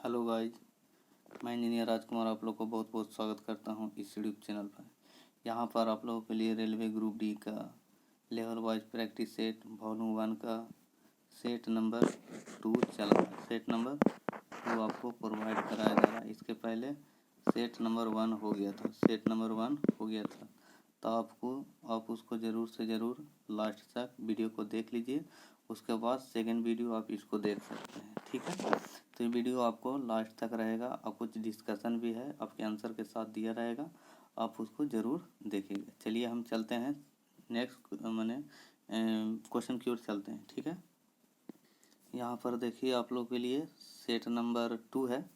Hello guys, मैं engineer राजकुमार आप लोग को बहुत बहुत स्वागत करता हूं इस यूट्यूब चैनल पर। यहां पर आप लोगों के लिए रेलवे ग्रुप डी का level wise practice set volume 1 का सेट नंबर 2 चल रहा है। सेट नंबर 2 आपको प्रोवाइड कराया जा रहा है। इसके पहले सेट नंबर 1 हो गया था। तो आप उसको ज़रूर से ज़रूर लास्ट तक वीडियो को देख लीजिए। उसके बाद सेकेंड वीडियो आप इसको देख सकते हैं, ठीक है। तो ये वीडियो आपको लास्ट तक रहेगा और कुछ डिस्कशन भी है, आपके आंसर के साथ दिया रहेगा, आप उसको ज़रूर देखिएगा। चलिए हम चलते हैं नेक्स्ट क्वेश्चन की ओर चलते हैं, ठीक है। यहाँ पर देखिए आप लोग के लिए सेट नंबर 2 है।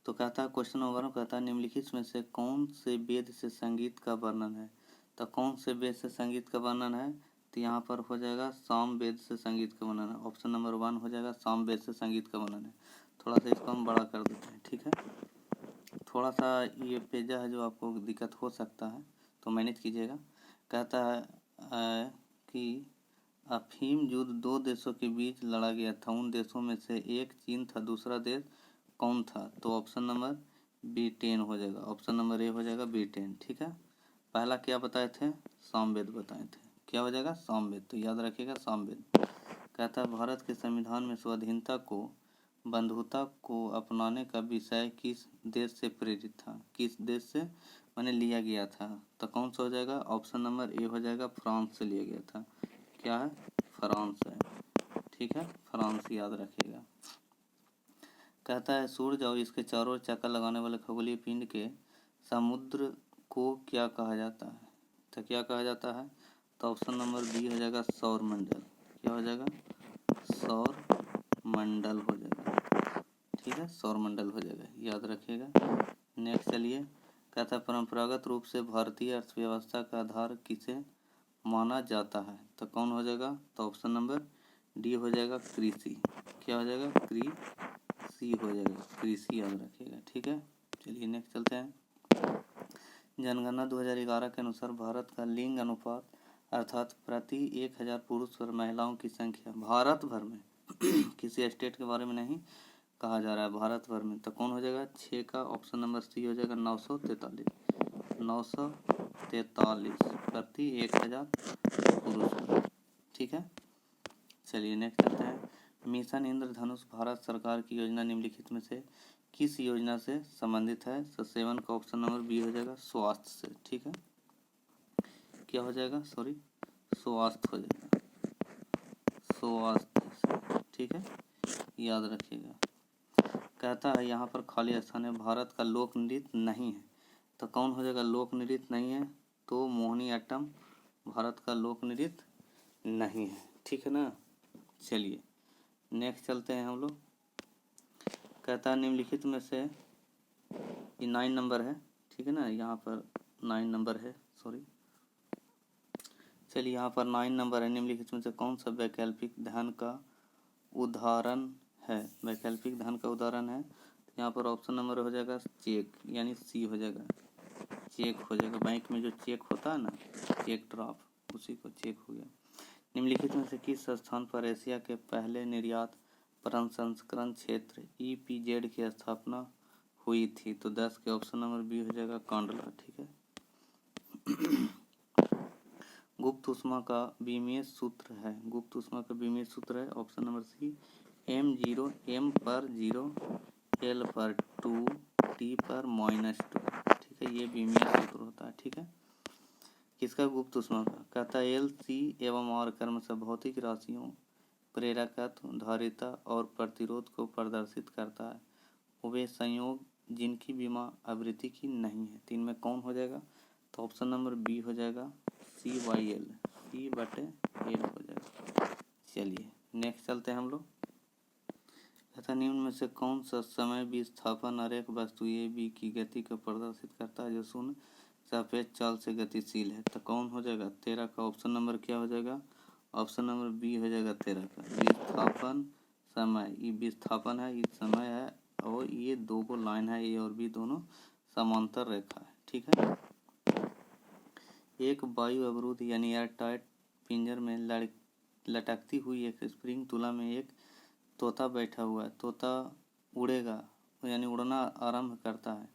तो कहता है क्वेश्चन नंबर 1 कहता है निम्नलिखित में से कौन से वेद से संगीत का वर्णन है। तो कौन से वेद से संगीत का वर्णन है, तो यहाँ पर हो जाएगा साम वेद से संगीत का वर्णन है। ऑप्शन नंबर 1 हो जाएगा साम वेद से संगीत का वर्णन है। थोड़ा सा इसको हम बड़ा कर देते हैं, ठीक है। थोड़ा सा ये पेजा है जो आपको दिक्कत हो सकता है, तो मैनेज कीजिएगा। कहता है कि अफीम युद्ध 2 देशों के बीच लड़ा गया था। उन देशों में से एक चीन था, दूसरा देश कौन था। तो ऑप्शन नंबर B10 हो जाएगा। ऑप्शन नंबर ए हो जाएगा B10, ठीक है। पहला क्या बताए थे, सामवेद बताए थे। क्या हो जाएगा, सामवेद। तो याद रखिएगा सामवेद। कहता है भारत के संविधान में स्वाधीनता को बंधुता को अपनाने का विषय किस देश से प्रेरित था। किस देश से मैंने लिया गया था। तो कौन सा हो जाएगा, ऑप्शन नंबर ए हो जाएगा फ्रांस से लिया गया था। क्या है, फ्रांस है, ठीक है, फ्रांस याद रखिएगा। कहता है सूर्य और इसके चारों ओर चक्कर लगाने वाले खगोलीय पिंड के समुद्र को क्या कहा जाता है। तो क्या कहा जाता है, तो ऑप्शन नंबर बी हो जाएगा सौर मंडल। क्या हो जाएगा, सौर मंडल हो जाएगा, ठीक है, सौर मंडल हो जाएगा, याद रखिएगा। नेक्स्ट चलिए। कहता है परंपरागत रूप से भारतीय अर्थव्यवस्था का आधार किसे माना जाता है। तो कौन हो जाएगा, तो ऑप्शन नंबर डी हो जाएगा कृषि। क्या हो जाएगा, कृषि हो जाएगा, कृषि याद रखिएगा, ठीक है। चलिए नेक्स्ट चलते हैं। जनगणना 2011 के अनुसार भारत का लिंग अनुपात अर्थात प्रति 1000 पुरुष और महिलाओं की संख्या भारत भर में किसी स्टेट के बारे में नहीं कहा जा रहा है, भारत भर में। तो कौन हो जाएगा, 6 का ऑप्शन नंबर सी हो जाएगा 943 प्रति 1000 पुरुष, ठीक है। चलिए नेक्स्ट चलते हैं। मिशन इंद्रधनुष भारत सरकार की योजना निम्नलिखित में से किस योजना से संबंधित है। तो 7 का ऑप्शन नंबर बी हो जाएगा स्वास्थ्य से, ठीक है। क्या हो जाएगा, सॉरी, स्वास्थ्य हो जाएगा, स्वास्थ्य से, ठीक है, याद रखिएगा। कहता है यहाँ पर खाली स्थान है, भारत का लोक नृत्य नहीं है। तो कौन हो जाएगा, लोक नृत्य नहीं है, तो मोहिनीअट्टम भारत का लोक नृत्य नहीं है, ठीक है ना। चलिए नेक्स्ट चलते हैं हम लोग। कहता है निम्नलिखित में से ये 9 नंबर है, ठीक है ना, यहाँ पर 9 नंबर है, सॉरी। चलिए यहाँ पर 9 नंबर है। निम्नलिखित में से कौन सा वैकल्पिक धन का उदाहरण है। वैकल्पिक धन का उदाहरण है, यहाँ पर ऑप्शन नंबर हो जाएगा चेक, यानी सी हो जाएगा, चेक हो जाएगा। बैंक में जो चेक होता है ना, चेक ड्राफ्ट, उसी को चेक हो गया। निम्नलिखित में से किस स्थान पर एशिया के पहले निर्यात प्रसंस्करण क्षेत्र EPZ की स्थापना हुई थी। तो 10 के ऑप्शन नंबर बी हो जाएगा कांडला, ठीक है। गुप्त ऊष्मा का विमेय सूत्र है, गुप्त ऊष्मा का विमेय सूत्र है ऑप्शन नंबर सी M0 M पर 0 L पर 2 T पर -2, ठीक है, ये विमेय सूत्र होता है, ठीक है। किसका, गुप्त ऊष्मा का। कहता है L C एवं R क्रम से भौतिक राशियों प्रेरकत्व धारिता और प्रतिरोध को प्रदर्शित करता है। वे संयोग जिनकी विमा आवृत्ति की नहीं है। 3 में कौन हो जाएगा, तो ऑप्शन नंबर बी हो जाएगा C/L, C/L हो जाएगा। चलिए नेक्स्ट चलते हैं हम लोग। तथा निम्न में से कौन सा समय विस्थापन अरेख वस्तु ए बी की गति को प्रदर्शित करता है जो शून्य सापेक्ष चाल से गतिशील है। तो कौन हो जाएगा, 13 का ऑप्शन नंबर क्या हो जाएगा, ऑप्शन नंबर बी हो जाएगा 13 का विस्थापन समय। ये विस्थापन है, ये समय है, और ये दो को लाइन है, ए और बी दोनों समांतर रेखा है, ठीक है। एक वायु अवरुद्ध यानी एयर टाइट पिंजर में लटकती हुई एक स्प्रिंग तुला में एक तोता बैठा हुआ है। तोता उड़ेगा यानी उड़ना आरंभ करता है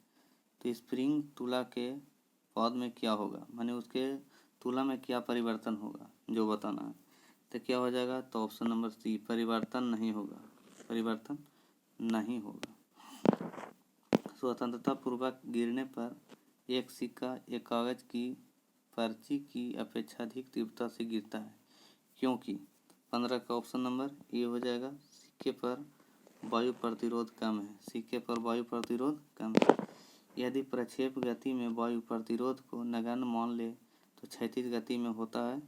तो स्प्रिंग तुला के बाद में क्या होगा, माने उसके तुला में क्या परिवर्तन होगा जो बताना है। तो क्या हो जाएगा, तो ऑप्शन नंबर सी, परिवर्तन नहीं होगा, परिवर्तन नहीं होगा। स्वतंत्रता पूर्वक गिरने पर एक सिक्का एक कागज की पर्ची की अपेक्षा अधिक तीव्रता से गिरता है, क्योंकि 15 का ऑप्शन नंबर ए हो जाएगा, सिक्के पर वायु प्रतिरोध कम है, सिक्के पर वायु प्रतिरोध कम है। यदि प्रक्षेप गति में वायु प्रतिरोध को नगण्य मान ले तो क्षैतिज गति में होता है,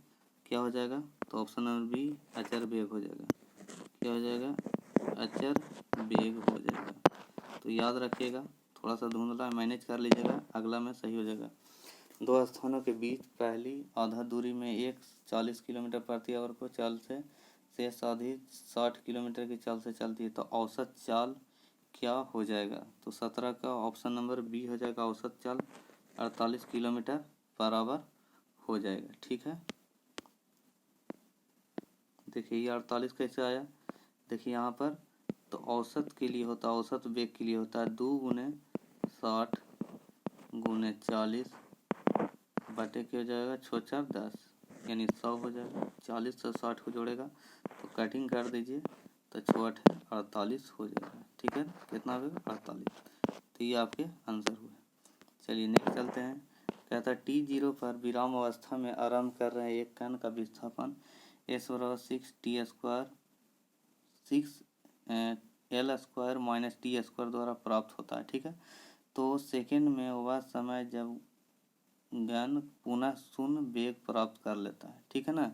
क्या हो जाएगा, तो ऑप्शन नंबर बी, अचर वेग हो जाएगा। क्या हो जाएगा, अचर वेग हो जाएगा। तो याद रखिएगा, थोड़ा सा धुंधला मैनेज कर लीजिएगा, अगला में सही हो जाएगा। दो स्थानों के बीच पहली आधा दूरी में एक 40 किलोमीटर प्रति आवर को चाल से शेष आधी 60 किलोमीटर की चाल से चलती है, तो औसत चाल क्या हो जाएगा, तो 17 का ऑप्शन नंबर बी हो जाएगा, औसत चाल 48 किलोमीटर पर आवर हो जाएगा। ठीक है, देखिए ये 48 कैसे आया, देखिए यहाँ पर तो औसत के लिए होता है, औसत वेग के लिए होता है 2 गुने 60 गुने 40 बटे के हो जाएगा 6 4 10, यानी 100 हो जाएगा। 40 से 60 को जोड़ेगा तो कटिंग कर दीजिए तो 6 48 हो जाएगा। ठीक है, कितना होगा, 48। तो ये आपके आंसर हुए। चलिए नेक्स्ट चलते हैं। कहता है T0 पर विराम अवस्था में आरंभ कर रहे एक कण का विस्थापन s बराबर 6L² माइनस T² द्वारा प्राप्त होता है। ठीक है, तो सेकेंड में वह समय जब गण पुनः शून्य वेग प्राप्त कर लेता है। ठीक है ना,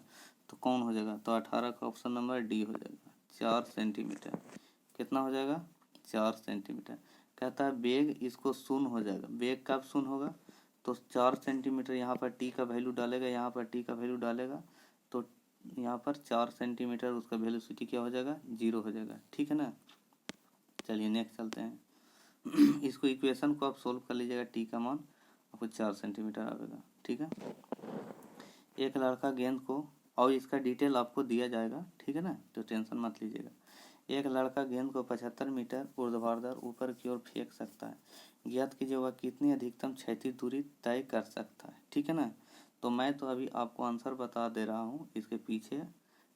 तो कौन हो जाएगा, तो 18 का ऑप्शन नंबर डी हो जाएगा, 4 सेंटीमीटर। कितना हो जाएगा, 4 सेंटीमीटर। कहता है वेग इसको शून्य हो जाएगा, वेग कब शून्य होगा, तो 4 सेंटीमीटर, यहाँ पर टी का वैल्यू डालेगा, यहाँ पर टी का वैल्यू डालेगा, तो यहाँ पर 4 सेंटीमीटर उसका वेलोसिटी क्या हो जाएगा, 0 हो जाएगा। ठीक है ना, चलिए नेक्स्ट चलते हैं। इसको इक्वेशन को आप सोल्व कर लीजिएगा, टी का मान आपको 4 सेंटीमीटर आएगा। ठीक है, एक लड़का गेंद को, और इसका डिटेल आपको दिया जाएगा, ठीक है ना, तो टेंशन मत लीजिएगा। एक लड़का गेंद को 75 मीटर ऊर्ध्वाधर ऊपर की ओर फेंक सकता है, ज्ञात कीजिए वह कितनी अधिकतम क्षैतिज दूरी तय कर सकता है। ठीक है ना, तो मैं तो अभी आपको आंसर बता दे रहा हूँ, इसके पीछे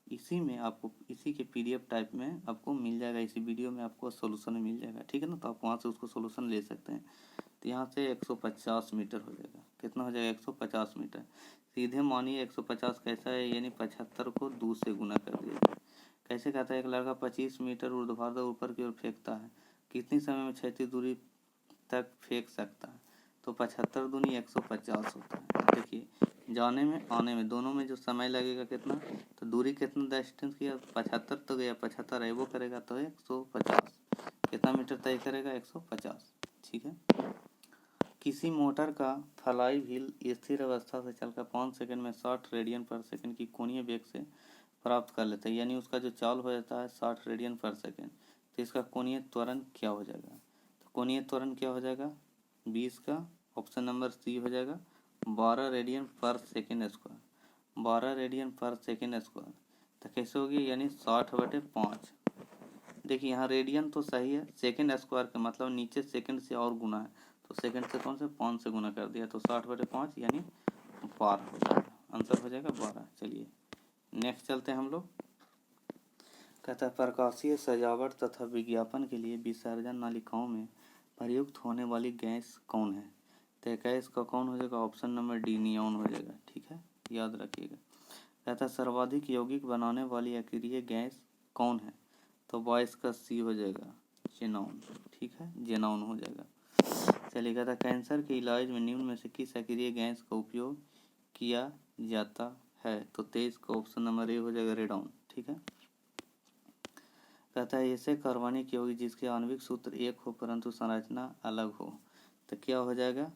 इसी में आपको, इसी के PDF टाइप में आपको मिल जाएगा, इसी वीडियो में आपको सोल्यूशन मिल जाएगा। ठीक है ना, तो आप वहाँ से उसको सोल्यूशन ले सकते हैं। तो यहाँ से 150 मीटर हो जाएगा, कितना हो जाएगा, 150 मीटर। सीधे मानिए 150 कैसा है, यानी 75 को 2 से गुना कर दिया। कैसे कहता है, एक लड़का 25 मीटर ऊर्ध्वाधर ऊपर की ओर फेंकता है, कितनी समय में क्षैतिज दूरी तक फेंक सकता है, तो 75 दूनी 150 होता है। देखिए जाने में आने में दोनों में जो समय लगेगा कितना, तो दूरी कितना डिस्टेंस किया, 75 तो गया, 75 है वो करेगा तो 150, कितना मीटर तय करेगा, 150। ठीक है, किसी मोटर का फ्लाई व्हील स्थिर अवस्था से चलकर 5 सेकंड में 60 रेडियन पर सेकंड की कोणीय वेग से प्राप्त कर लेता है, यानी उसका जो चाल हो जाता है 60 रेडियन पर सेकंड, तो इसका कोणीय त्वरण क्या हो जाएगा, तो कोणीय त्वरण क्या हो जाएगा, 20 का ऑप्शन नंबर सी हो जाएगा, 12 रेडियन पर सेकेंड स्क्वायर, 12 रेडियन पर सेकेंड स्क्वायर। तो कैसे होगी, यानी 60/5। देखिए यहाँ रेडियन तो सही है, सेकेंड स्क्वायर का मतलब नीचे सेकेंड से और गुना है, तो सेकेंड से कौन से 5 से गुना कर दिया, तो 60/5 यानी 12 हो जाएगा, आंसर हो जाएगा 12। चलिए नेक्स्ट चलते हैं हम लोग। कहता है प्रकाशीय सजावट तथा विज्ञापन के लिए विसर्जन नालिकाओं में प्रयुक्त होने वाली गैस कौन है, तो गैस का कौन हो जाएगा, ऑप्शन नंबर डी, नियॉन हो जाएगा। ठीक है, याद रखिएगा। कहता है सर्वाधिक यौगिक बनाने वाली अक्रिय गैस कौन है, तो 22 का सी हो जाएगा, जेनॉन। ठीक है, जेनॉन हो जाएगा। चलिए कहता है कैंसर के इलाज में निम्न में से किस अक्रिय गैस का उपयोग किया जाता है, तो 23 का ऑप्शन नंबर ए हो जाएगा, रेडॉन। ठीक है, कहता है ऐसे कार्बनिक यौगिक जिसके आणविक सूत्र एक हो परंतु संरचना अलग हो, तो क्या हो जाएगा,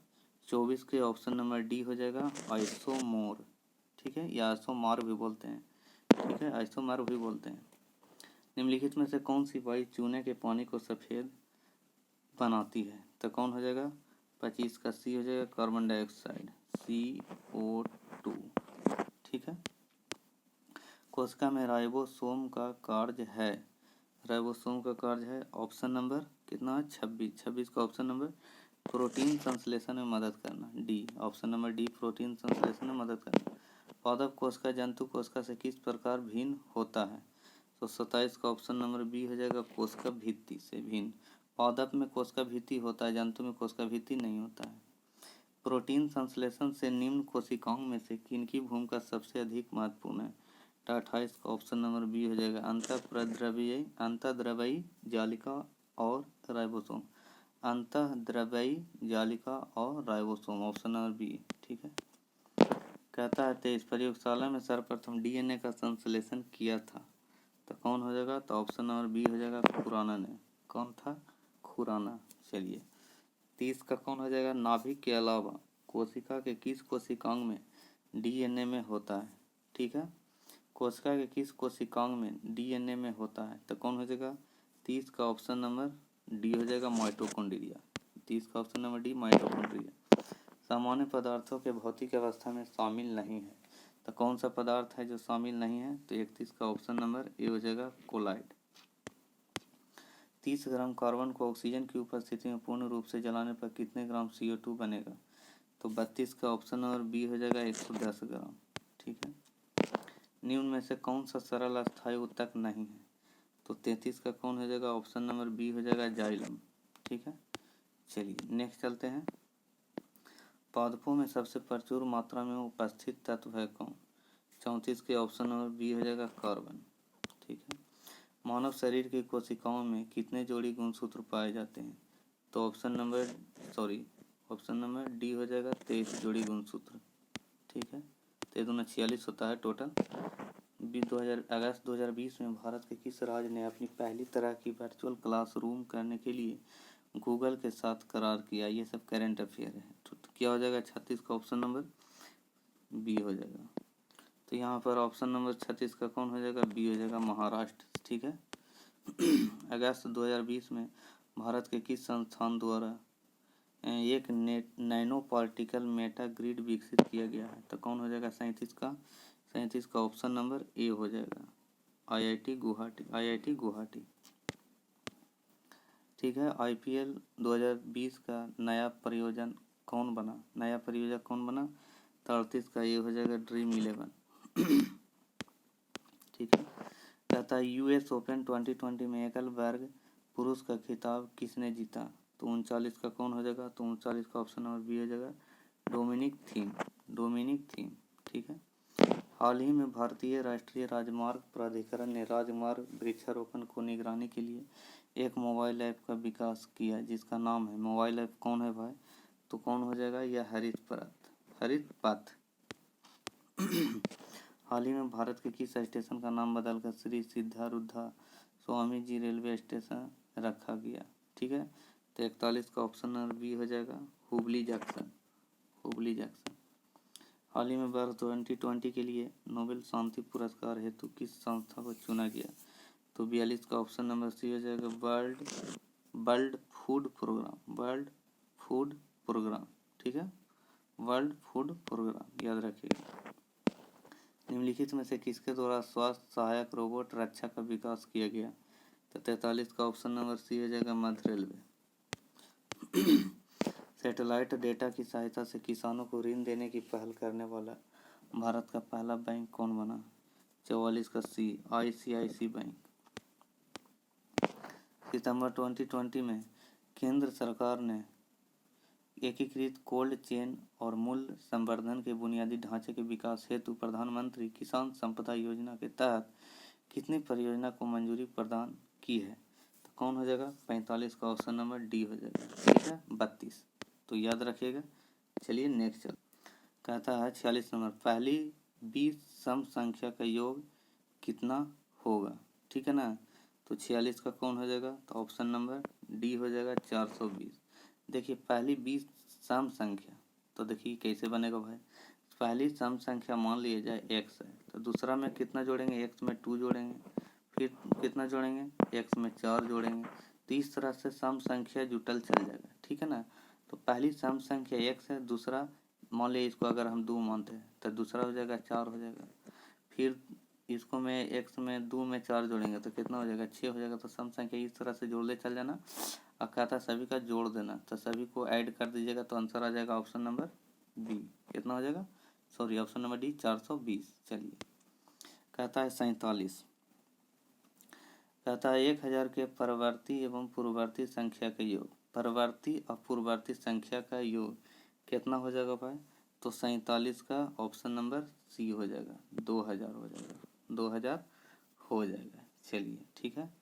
24 के ऑप्शन नंबर डी हो जाएगा, आइसोमोर। ठीक है, या आइसोमार भी बोलते हैं। ठीक है, आइसोमर भी बोलते हैं। निम्नलिखित में से कौन सी वायु चूने के पानी को सफ़ेद बनाती है, तो कौन हो जाएगा, 25 का सी हो जाएगा, कार्बन डाइऑक्साइड, CO2। ठीक है, कोशिका में राइबोसोम का कार्य है, राइबोसोम का कार्य है ऑप्शन नंबर कितना है 26। 26 का ऑप्शन नंबर प्रोटीन संश्लेषण में मदद करना, D option number D protein संश्लेषण में मदद करना। पादप कोशिका जंतु कोशिका से किस प्रकार भिन्न होता है? तो 27 का ऑप्शन नंबर बी हो जाएगा, कोशिका भित्ति से भिन्न। पादप में कोशिका भित्ति होता है, जंतु में कोशिका भित्ति नहीं होता है। प्रोटीन संश्लेषण से निम्न कोशिकाओं में से किनकी भूमिका सबसे अधिक महत्वपूर्ण है? तो 28 का ऑप्शन नंबर बी हो जाएगा, अंतःद्रव्यी जालिका और राइबोसोम। अंतःद्रव्यी जालिका और राइबोसोम, ऑप्शन नंबर बी। ठीक है। कहता है 23 प्रयोगशाला में सर्वप्रथम डीएनए का संश्लेषण किया था, तो कौन हो जाएगा? तो ऑप्शन नंबर बी हो जाएगा, खुराना ने। कौन था? खुराना। चलिए 30 का कौन हो जाएगा? नाभिक के अलावा कोशिका के किस कोशिकांग में डीएनए में होता है? ठीक है, कोशिका के किस कोशिकांग में डीएनए में होता है? तो कौन हो जाएगा? 30 का ऑप्शन नंबर डी हो जाएगा, माइटोकॉन्ड्रिया। 30 का ऑप्शन नंबर डी, माइटोकॉन्ड्रिया। सामान्य पदार्थों के भौतिक अवस्था में शामिल नहीं है, तो कौन सा पदार्थ है जो शामिल नहीं है? तो 31 का ऑप्शन नंबर ए हो जाएगा, कोलाइड। 30 ग्राम कार्बन को ऑक्सीजन की उपस्थिति में पूर्ण रूप से जलाने पर कितने ग्राम CO2 बनेगा? तो 32 का ऑप्शन नंबर बी हो जाएगा, 110 ग्राम। ठीक है। निम्न में से कौन सा सरल अस्थायी ऊतक नहीं है? तो 33 का कौन हो जाएगा? ऑप्शन नंबर बी हो जाएगा, जाइलम। ठीक है। चलिए नेक्स्ट चलते हैं। पादपों में सबसे प्रचुर मात्रा में उपस्थित तत्व है कौन? 34 के ऑप्शन नंबर बी हो जाएगा, कार्बन। ठीक है। मानव शरीर की कोशिकाओं में कितने जोड़ी गुणसूत्र पाए जाते हैं? तो ऑप्शन नंबर डी हो जाएगा, 23 जोड़ी गुणसूत्र। ठीक है। 23 46 होता है टोटल। 2000 अगस्त 2020 में भारत के किस राज्य ने अपनी पहली तरह की वर्चुअल क्लासरूम करने के लिए गूगल के साथ करार किया? ये सब करेंट अफेयर है। तो क्या हो जाएगा? 36 का ऑप्शन नंबर बी हो जाएगा। तो यहाँ पर ऑप्शन नंबर 36 का कौन हो जाएगा? बी हो जाएगा, महाराष्ट्र। ठीक है। अगस्त 2020 में भारत के किस संस्थान द्वारा एक नैनो पार्टिकल मेटा ग्रिड विकसित किया गया है? तो कौन हो जाएगा? 37 का ऑप्शन नंबर ए हो जाएगा, IIT गुवाहाटी। ठीक है। IPL 2020 का नया परियोजन कौन बना? 38 का ये हो जाएगा, ड्रीम 11। ठीक है। कहता है US ओपन 2020 में एकल वर्ग पुरुष का खिताब किसने जीता? तो 39 का कौन हो जाएगा? तो 39 का ऑप्शन नंबर बी हो जाएगा, डोमिनिक थीम। ठीक है। हाल ही में भारतीय राष्ट्रीय राजमार्ग प्राधिकरण ने राजमार्ग वृक्षारोपण को निगरानी के लिए एक मोबाइल ऐप का विकास किया, जिसका नाम है, मोबाइल ऐप कौन है भाई? तो कौन हो जाएगा? यह हरित पथ। हाल ही में भारत के किस स्टेशन का नाम बदलकर श्री सिद्धारूढ़ा स्वामी जी रेलवे स्टेशन रखा गया? ठीक है। तो 41 का ऑप्शन नंबर बी हो जाएगा, हुबली जंक्शन। हाल ही में वर्ष 2020 के लिए नोबेल शांति पुरस्कार हेतु किस संस्था को चुना गया? तो 42 का ऑप्शन नंबर सी हो जाएगा, वर्ल्ड फूड प्रोग्राम। ठीक है, वर्ल्ड फूड प्रोग्राम याद रखिएगा। निम्नलिखित में से किसके द्वारा स्वास्थ्य सहायक रोबोट रक्षा का विकास किया गया? तो 43 का ऑप्शन नंबर सी हो जाएगा, मध्य रेलवे। सैटेलाइट डेटा की सहायता से किसानों को ऋण देने की पहल करने वाला भारत का पहला बैंक कौन बना? 44 का सी, ICICI बैंक। सितंबर 2020 में केंद्र सरकार ने एकीकृत कोल्ड चेन और मूल्य संवर्धन के बुनियादी ढांचे के विकास हेतु प्रधानमंत्री किसान संपदा योजना के तहत कितनी परियोजना को मंजूरी प्रदान की है? तो कौन हो जाएगा? 45 का ऑप्शन नंबर डी हो जाएगा। ठीक है, 32। तो याद रखिएगा। चलिए नेक्स्ट कहता है 46 नंबर, पहली 20 सम संख्या का योग कितना होगा? ठीक है ना। तो 46 का कौन हो जाएगा? तो ऑप्शन नंबर डी हो जाएगा, 420। देखिए पहली 20 सम संख्या, तो देखिए कैसे बनेगा भाई। पहली सम संख्या मान लिया जाए x है, तो दूसरा में कितना जोड़ेंगे? x में 2 जोड़ेंगे, फिर कितना जोड़ेंगे? x में 4 जोड़ेंगे। तो इस तरह से सम संख्या जुटल चल जाएगा। ठीक है ना। तो पहली सम संख्या x है, दूसरा मान लिया इसको अगर हम 2 मानते हैं तो दूसरा हो जाएगा 4 हो जाएगा। फिर इसको में एक्स में 2 में 4 जोड़ेंगे तो कितना हो जाएगा 6 हो जाएगा। तो सम संख्या इस तरह से जोड़ते चल जाना और कहता है सभी का जोड़ देना, तो सभी को ऐड कर दीजिएगा तो आंसर आ जाएगा ऑप्शन नंबर बी। कितना हो जाएगा, सॉरी ऑप्शन नंबर डी 420। चलिए कहता है 47, कहता है 1000 के परवर्ती एवं पूर्ववर्ती संख्या का योग, परवर्ती और पूर्ववर्ती संख्या का योग कितना हो जाएगा भाई, तो 47 का ऑप्शन नंबर सी हो जाएगा, 2000 हो जाएगा, 2000 हो जाएगा। चलिए ठीक है,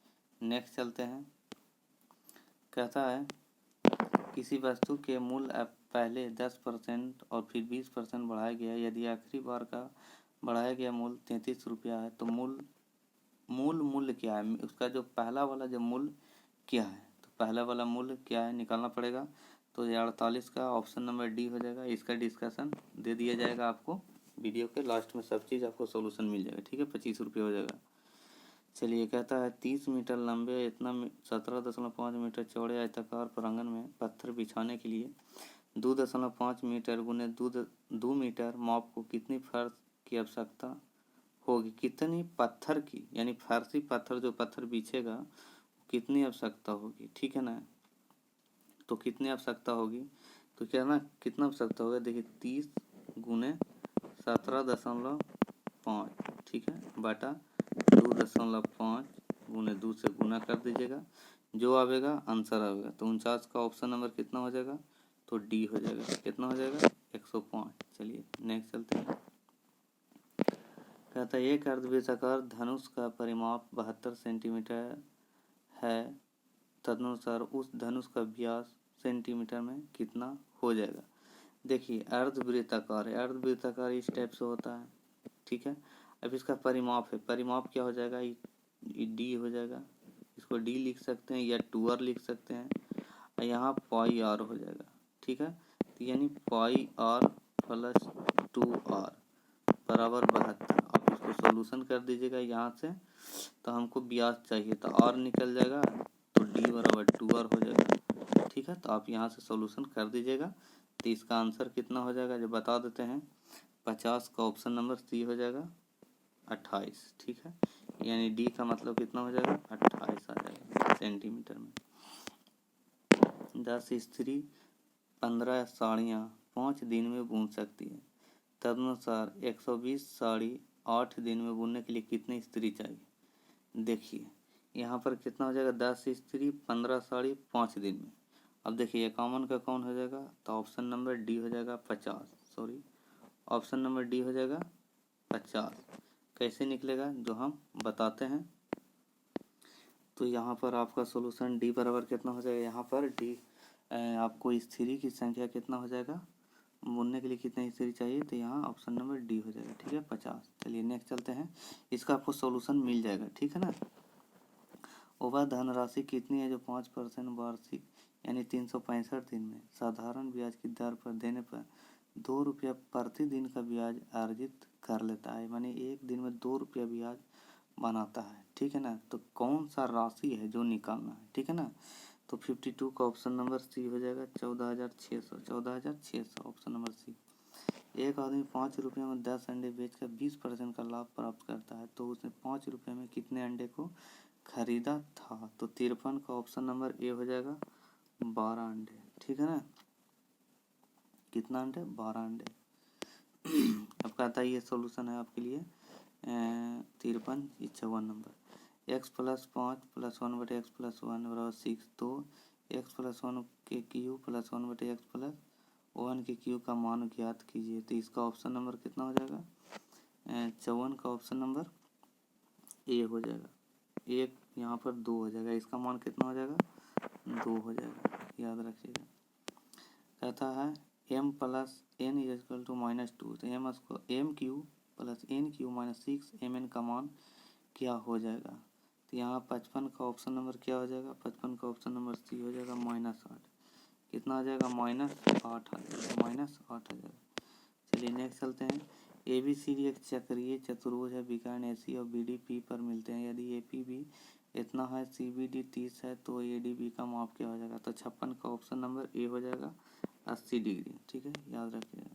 नेक्स्ट चलते हैं। कहता है किसी वस्तु के मूल्य पहले 10% और फिर 20% बढ़ाया गया, यदि आखिरी बार का बढ़ाया गया मूल्य 33 रुपया है तो मूल्य क्या है, उसका जो पहला वाला जो मूल्य क्या है, तो पहला वाला मूल्य क्या है निकालना पड़ेगा। तो ये 48 का ऑप्शन नंबर डी हो जाएगा। इसका डिस्कशन दे दिया जाएगा आपको वीडियो के लास्ट में, सब चीज़ आपको सोल्यूशन मिल जाएगा, ठीक है। 25 रुपये हो जाएगा। चलिए कहता है 30 मीटर लंबे इतना 17.5 मीटर चौड़े आयताकार प्रांगण में पत्थर बिछाने के लिए 2.5 मीटर गुने 2 मीटर माप को कितनी फर्श की आवश्यकता होगी, कितनी पत्थर की, यानी फारसी पत्थर जो पत्थर बिछेगा कितनी आवश्यकता होगी, ठीक है ना। तो कितनी आवश्यकता होगी, तो क्या ना कितना आवश्यकता होगा, देखिए 30 गुने 17.5, ठीक है, बटा 2.5 गुने 2 से गुना कर दीजिएगा, जो आवेगा आंसर आवेगा। तो 49 का ऑप्शन नंबर कितना हो जाएगा, तो डी हो जाएगा। कितना हो जाएगा 105। चलिए नेक्स्ट चलते हैं। कहता है एक अर्धवृत्ताकार धनुष का परिमाप 72 सेंटीमीटर है, तदनुसार उस धनुष का व्यास सेंटीमीटर में कितना हो जाएगा। देखिए अर्धवृत्ताकार है, अर्धवृत्ताकार इस टाइप से होता है, ठीक है। अब इसका परिमाप है, परिमाप क्या हो जाएगा, डी हो जाएगा, इसको डी लिख सकते हैं या 2r लिख सकते हैं, और यहाँ पाई आर हो जाएगा, ठीक है। तो यानी पाई आर प्लस 2r बराबर 72। आप इसको सोल्यूशन कर दीजिएगा यहाँ से, तो हमको व्यास चाहिए तो r निकल जाएगा, तो d बराबर 2r हो जाएगा, ठीक है। तो आप यहाँ से सोल्यूशन कर दीजिएगा। तो इसका आंसर कितना हो जाएगा जो बता देते हैं, 50 का ऑप्शन नंबर सी हो जाएगा 28, ठीक है। यानी डी का मतलब कितना हो जाएगा 28 आ जाएगा सेंटीमीटर में। 10 स्त्री 15 साड़ियाँ 5 दिन में बुन सकती है, तदनुसार 120 साड़ी 8 दिन में बुनने के लिए कितनी स्त्री चाहिए। देखिए यहाँ पर कितना हो जाएगा, 10 स्त्री 15 साड़ी 5 दिन में। अब देखिए 51 का कौन हो जाएगा, तो ऑप्शन नंबर डी हो जाएगा 50, सॉरी ऑप्शन नंबर डी हो जाएगा 50। कैसे निकलेगा जो हम बताते हैं। तो यहाँ पर आपका सोल्यूशन डी बराबर कितना हो जाएगा, यहाँ पर डी आपको स्त्री की संख्या कितना हो जाएगा, बुनने के लिए कितनी स्त्री चाहिए, तो यहाँ ऑप्शन नंबर डी हो जाएगा, ठीक है 50। चलिए नेक्स्ट चलते हैं, इसका आपको सोल्यूशन मिल जाएगा, ठीक है ना। वह धनराशि कितनी है जो 5% वार्षिक यानी 365 दिन में साधारण ब्याज की दर पर देने पर 2 रुपया प्रति दिन का ब्याज अर्जित कर लेता है, मानी एक दिन में 2 रुपया ब्याज बनाता है, ठीक है ना। तो कौन सा राशि है जो निकालना है, ठीक है ना। तो 52 का ऑप्शन नंबर सी हो जाएगा 14,600 ऑप्शन नंबर सी। एक आदमी 5 रुपये में 10 अंडे बेचकर 20% का लाभ प्राप्त करता है, तो उसने 5 रुपये में कितने अंडे को खरीदा था, तो 53 का ऑप्शन नंबर ए हो जाएगा 12 अंडे, ठीक है ना। कितना अंडे, 12 अंडे। अब कहता है ये सोल्यूशन है आपके लिए 53 नंबर। x प्लस 5 प्लस 1 बटे एक्स प्लस 1 बराबर 6, तो x प्लस 1 के क्यू प्लस 1 बटे एक्स प्लस 1 के क्यू का मान ज्ञात कीजिए। तो इसका ऑप्शन नंबर कितना हो जाएगा, 54 का ऑप्शन नंबर ए हो जाएगा। एक यहाँ पर 2 हो जाएगा, इसका मान कितना हो जाएगा 2 हो जाएगा, याद रखिएगा। कहता है m plus n equal to -2, तो M Q plus N Q minus 6 mn का मान क्या हो जाएगा। तो यहाँ 55 का ऑप्शन नंबर क्या हो जाएगा, 55 का ऑप्शन नंबर सी हो जाएगा -8। कितना आ जाएगा -8 आ जाएगा, -8 आ जाएगा। चलिए नेक्स्ट चलते हैं। ABCD एक चक्रीय चतुर्भुज है, विकर्ण AC और BD P पर मिलते हैं। यदि APB इतना है, CBD 30 है, तो ADB का माप क्या हो जाएगा। तो 56 का ऑप्शन नंबर ए हो जाएगा 80 डिग्री, ठीक है, याद रखिएगा।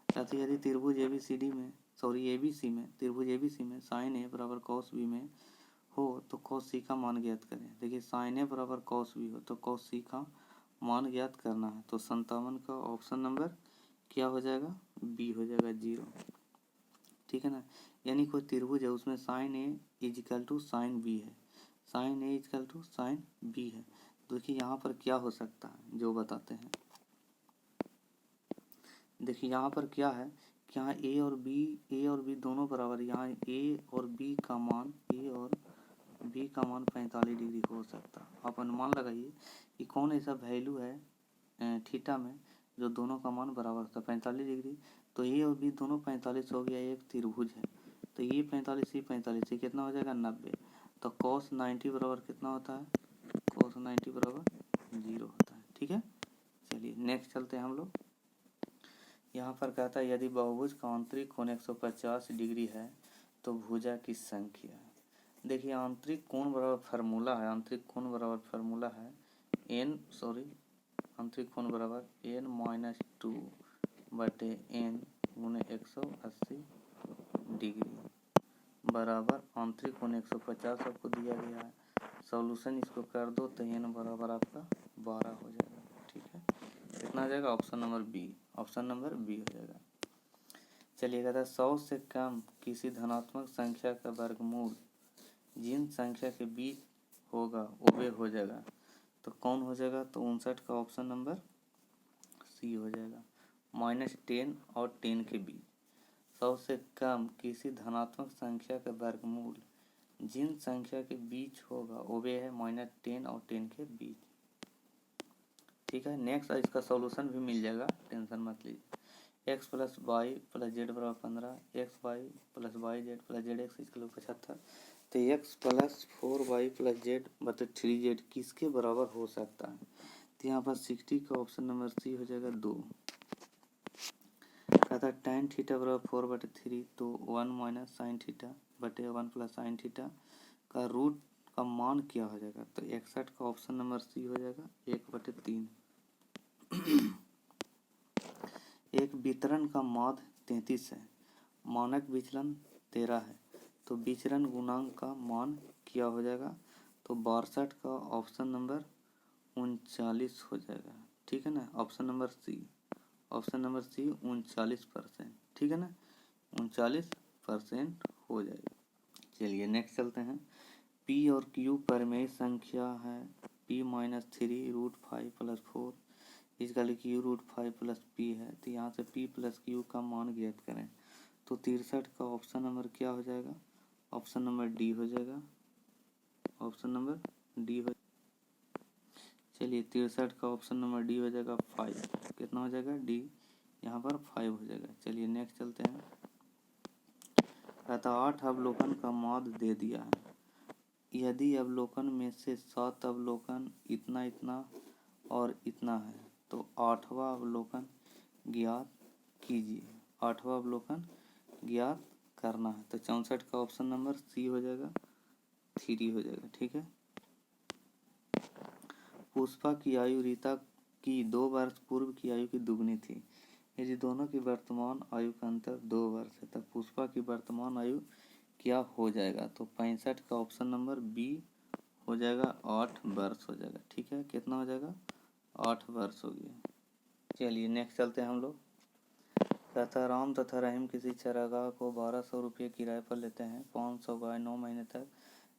साथ ही यदि त्रिभुज ABCD में सॉरी ABC में, त्रिभुज ABC में साइन ए बराबर कॉस बी में हो तो कॉस सी का मान ज्ञात करें। देखिए साइन ए बराबर कॉस बी हो तो कॉस सी का मान ज्ञात करना है। तो 57 का ऑप्शन नंबर क्या हो जाएगा, बी हो जाएगा 0, ठीक है ना। यानी कोई त्रिभुज है उसमें sine A equal to sine B है, sine A equal to sine B है। देखिए यहाँ पर क्या हो सकता है जो बताते हैं। देखिए यहाँ पर क्या है कि यहाँ ए और बी दोनों बराबर, यहाँ ए और बी का मान 45 डिग्री हो सकता है। आप अनुमान लगाइए कि कौन ऐसा वैल्यू है थीटा में जो दोनों का मान बराबर होता है 45 डिग्री। तो ए और बी दोनों 45 हो गया, एक त्रिभुज है तो ये 45 ये 45 कितना हो जाएगा 90। तो cos 90 बराबर कितना होता है, cos 90 बराबर 0 होता है, ठीक है। चलिए नेक्स्ट चलते हैं हम लोग। यहाँ पर कहता है यदि बहुभुज का आंतरिक कोण 150 डिग्री है तो भुजा की संख्या। देखिए आंतरिक कोण बराबर फार्मूला है, आंतरिक कोण बराबर फार्मूला है आंतरिक कोण बराबर n-2 बटे n गुणे 180 डिग्री बराबर आंतरिक कोण 150 आपको दिया गया है। सॉल्यूशन इसको कर दो तो n बराबर आपका 12 हो जाएगा, ठीक है। कितना आ जाएगा, option number B, option number B हो जाएगा। चलिए कहता है 100 से कम किसी धनात्मक संख्या का वर्गमूल जिन संख्या के बीच होगा वो हो जाएगा तो कौन हो जाएगा, तो 59 का ऑप्शन नंबर सी हो जाएगा। -10 और 10 के बीच, 100 से कम किसी धनात्मक संख्या का वर्गमूल जिन संख्या के बीच होगा वो है -10 और 10 के बीच, ठीक है। नेक्स्ट इसका सॉल्यूशन भी मिल जाएगा, टेंशन मत लीजिए। x + y + z बराबर 15, xy + yz + zx इसके लिए 75। तो x + 4y + z बटे 3z किसके बराबर हो सकता है, तो यहाँ पर 60 का ऑप्शन नंबर सी हो जाएगा 2। कहता है tan थीटा बराबर 4/3 तो 1 - sin थीटा बटे 1 + sin थीटा का रूट का मान क्या हो जाएगा, तो 61 का ऑप्शन नंबर सी हो जाएगा 1/3। एक वितरण का माध्य 33 है, मानक विचलन 13 है तो विचरण गुणांक का मान क्या हो जाएगा, तो 62 का ऑप्शन नंबर 39 हो जाएगा, ठीक है ना। Option number C, option number C 39%, ठीक है ना, 39% हो जाएगा। चलिए नेक्स्ट चलते हैं। P और Q परिमेय संख्या है P - 3 √5 + 4 इसका Q √5 + P है तो यहाँ से P + Q का मान ज्ञात करें। तो 63 का ऑप्शन नंबर क्या हो जाएगा, ऑप्शन नंबर डी हो जाएगा, ऑप्शन नंबर डी हो। चलिए 63 का ऑप्शन नंबर डी हो जाएगा 5, कितना हो जाएगा डी, यहाँ पर 5 हो जाएगा। चलिए नेक्स्ट चलते हैं। कहता 8 अवलोकन का माध्य दे दिया है, यदि अवलोकन में से 7 अवलोकन इतना इतना और इतना है तो 8वां अवलोकन ज्ञात कीजिए, 8वां अवलोकन ज्ञात करना है। तो 64 का ऑप्शन नंबर सी हो जाएगा 3 हो जाएगा, ठीक है। पुष्पा की आयु रीता की 2 वर्ष पूर्व की आयु की दुगनी थी, यदि दोनों की वर्तमान आयु का अंतर 2 वर्ष है तब पुष्पा की वर्तमान आयु क्या हो जाएगा, तो 65 का ऑप्शन नंबर बी हो जाएगा 8 वर्ष हो जाएगा, ठीक है। कितना हो जाएगा 8 वर्ष हो गया। चलिए नेक्स्ट चलते हैं हम लोग। कहता राम तथा रहीम किसी चरागाह को 1200 रुपये किराए पर लेते हैं, 500 गाय 9 महीने तक,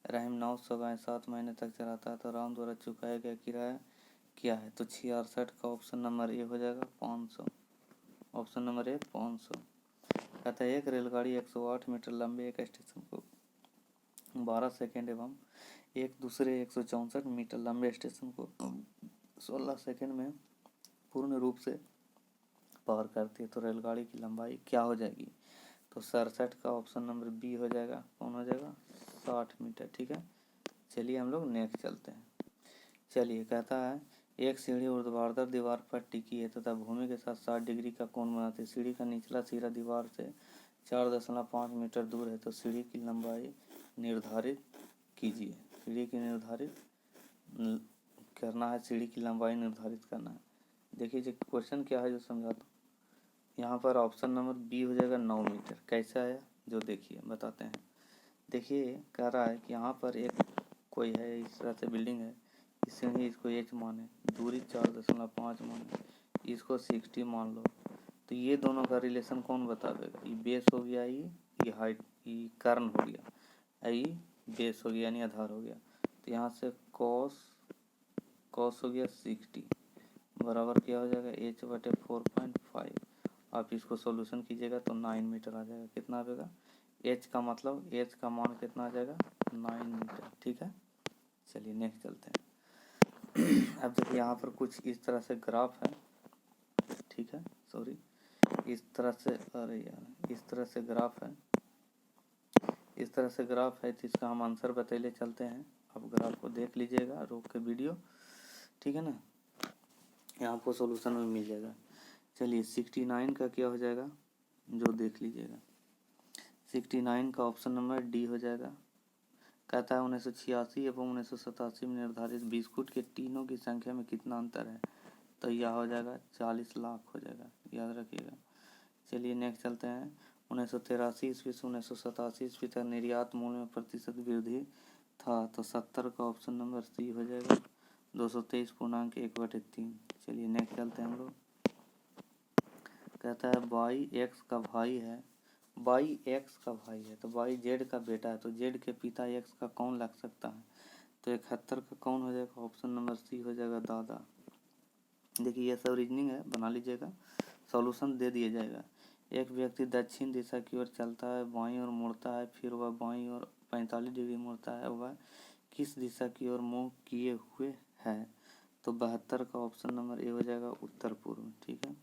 रहीम 900 गाय 7 महीने तक चराता है तो राम द्वारा चुकाया गया किराया क्या है, तो 66 का ऑप्शन नंबर ए हो जाएगा 500, ऑप्शन नंबर ए 500। कहता है एक रेलगाड़ी 108 मीटर लंबे एक स्टेशन को 12 सेकेंड एवं एक दूसरे 164 मीटर लंबे स्टेशन को 16 सेकेंड में पूर्ण रूप से पार करती है तो रेलगाड़ी की लंबाई क्या हो जाएगी, तो 67 का ऑप्शन नंबर बी हो जाएगा, कौन हो जाएगा 60 मीटर, ठीक है। चलिए हम लोग नेक्स्ट चलते हैं। चलिए कहता है एक सीढ़ी ऊर्ध्वाधर दीवार पर टिकी है तथा भूमि के साथ 60 डिग्री का कोण बनाती है, सीढ़ी का निचला सिरा दीवार से 4.5 मीटर दूर है तो सीढ़ी की लंबाई निर्धारित कीजिए। सीढ़ी की निर्धारित करना है, सीढ़ी की लंबाई निर्धारित करना है। देखिए जो क्वेश्चन क्या है जो समझाता हूँ। यहाँ पर ऑप्शन नंबर बी हो जाएगा 9 मीटर। कैसे आया जो देखिए बताते हैं। देखिए कह रहा है कि यहाँ पर एक कोई है, इस तरह से बिल्डिंग है, इससे ही इसको h माने, दूरी 4.5 माने, इसको 60 मान लो। तो ये दोनों का रिलेशन कौन बता देगा? ये बेस हो गया, ये हाइट, ये कर्ण हो गया, ये बेस हो गया यानी आधार हो गया। तो यहाँ से कॉस हो गया 60 बराबर क्या हो जाएगा h/4.5। आप इसको सॉल्यूशन कीजिएगा तो 9 मीटर आ जाएगा। कितना आएगा? h का मतलब h का मान कितना आ जाएगा? 9 मीटर। ठीक है, चलिए नेक्स्ट चलते हैं। अब देखिए यहाँ पर कुछ इस तरह से ग्राफ है, ठीक है, सॉरी, इस तरह से, अरे यार, इस तरह से ग्राफ है, इस तरह से ग्राफ है, तो इसका हम आंसर बतैले चलते हैं। आप ग्राफ को देख लीजिएगा रोक के वीडियो, ठीक है ना, यहाँ आपको सॉल्यूशन में मिल जाएगा। चलिए 69 का क्या हो जाएगा जो देख लीजिएगा। 69 का ऑप्शन नंबर डी हो जाएगा। कहता है 1986 एवं 1987 में निर्धारित बिस्कुट के तीनों की संख्या में कितना अंतर है? तो यह हो जाएगा 40 लाख हो जाएगा, याद रखिएगा। चलिए नेक्स्ट चलते हैं। 1983 ईस्वी से 1987 ईस्वी तक निर्यात मूल्य में प्रतिशत वृद्धि था, तो 70 का ऑप्शन नंबर सी हो जाएगा 223.1/3। चलिए नेक्स्ट चलते हैं हम लोग। कहता है वाई एक्स का भाई है, वाई एक्स का भाई है, तो वाई जेड का बेटा है, तो जेड के पिता एक्स का कौन लग सकता है? तो 71 का कौन हो जाएगा? ऑप्शन नंबर सी हो जाएगा दादा। देखिए ये सब रीजनिंग है, बना लीजिएगा, सॉल्यूशन दे दिया जाएगा। एक व्यक्ति दक्षिण दिशा की ओर चलता है, बाईं ओर मुड़ता है, फिर वह बाईं ओर 45 डिग्री मुड़ता है, वह किस दिशा की ओर मुँह किए हुए है? तो 72 का ऑप्शन नंबर ए हो जाएगा उत्तर पूर्व। ठीक है,